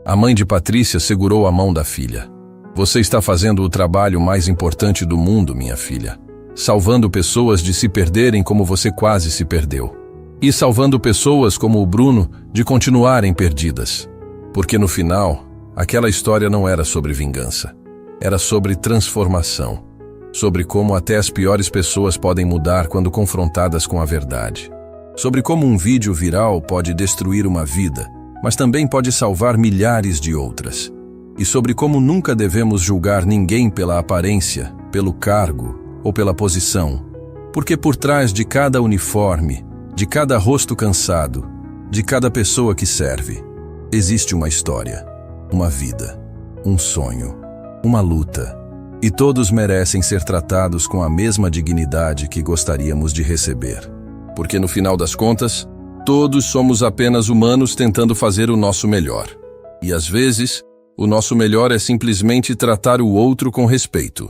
A mãe de Patrícia segurou a mão da filha. Você está fazendo o trabalho mais importante do mundo, minha filha. Salvando pessoas de se perderem como você quase se perdeu. E salvando pessoas como o Bruno de continuarem perdidas. Porque no final, aquela história não era sobre vingança. Era sobre transformação. Sobre como até as piores pessoas podem mudar quando confrontadas com a verdade. Sobre como um vídeo viral pode destruir uma vida, mas também pode salvar milhares de outras. E sobre como nunca devemos julgar ninguém pela aparência, pelo cargo ou pela posição. Porque por trás de cada uniforme, de cada rosto cansado, de cada pessoa que serve, existe uma história, uma vida. um sonho, uma luta. E todos merecem ser tratados com a mesma dignidade que gostaríamos de receber. Porque no final das contas, todos somos apenas humanos tentando fazer o nosso melhor. E às vezes, o nosso melhor é simplesmente tratar o outro com respeito.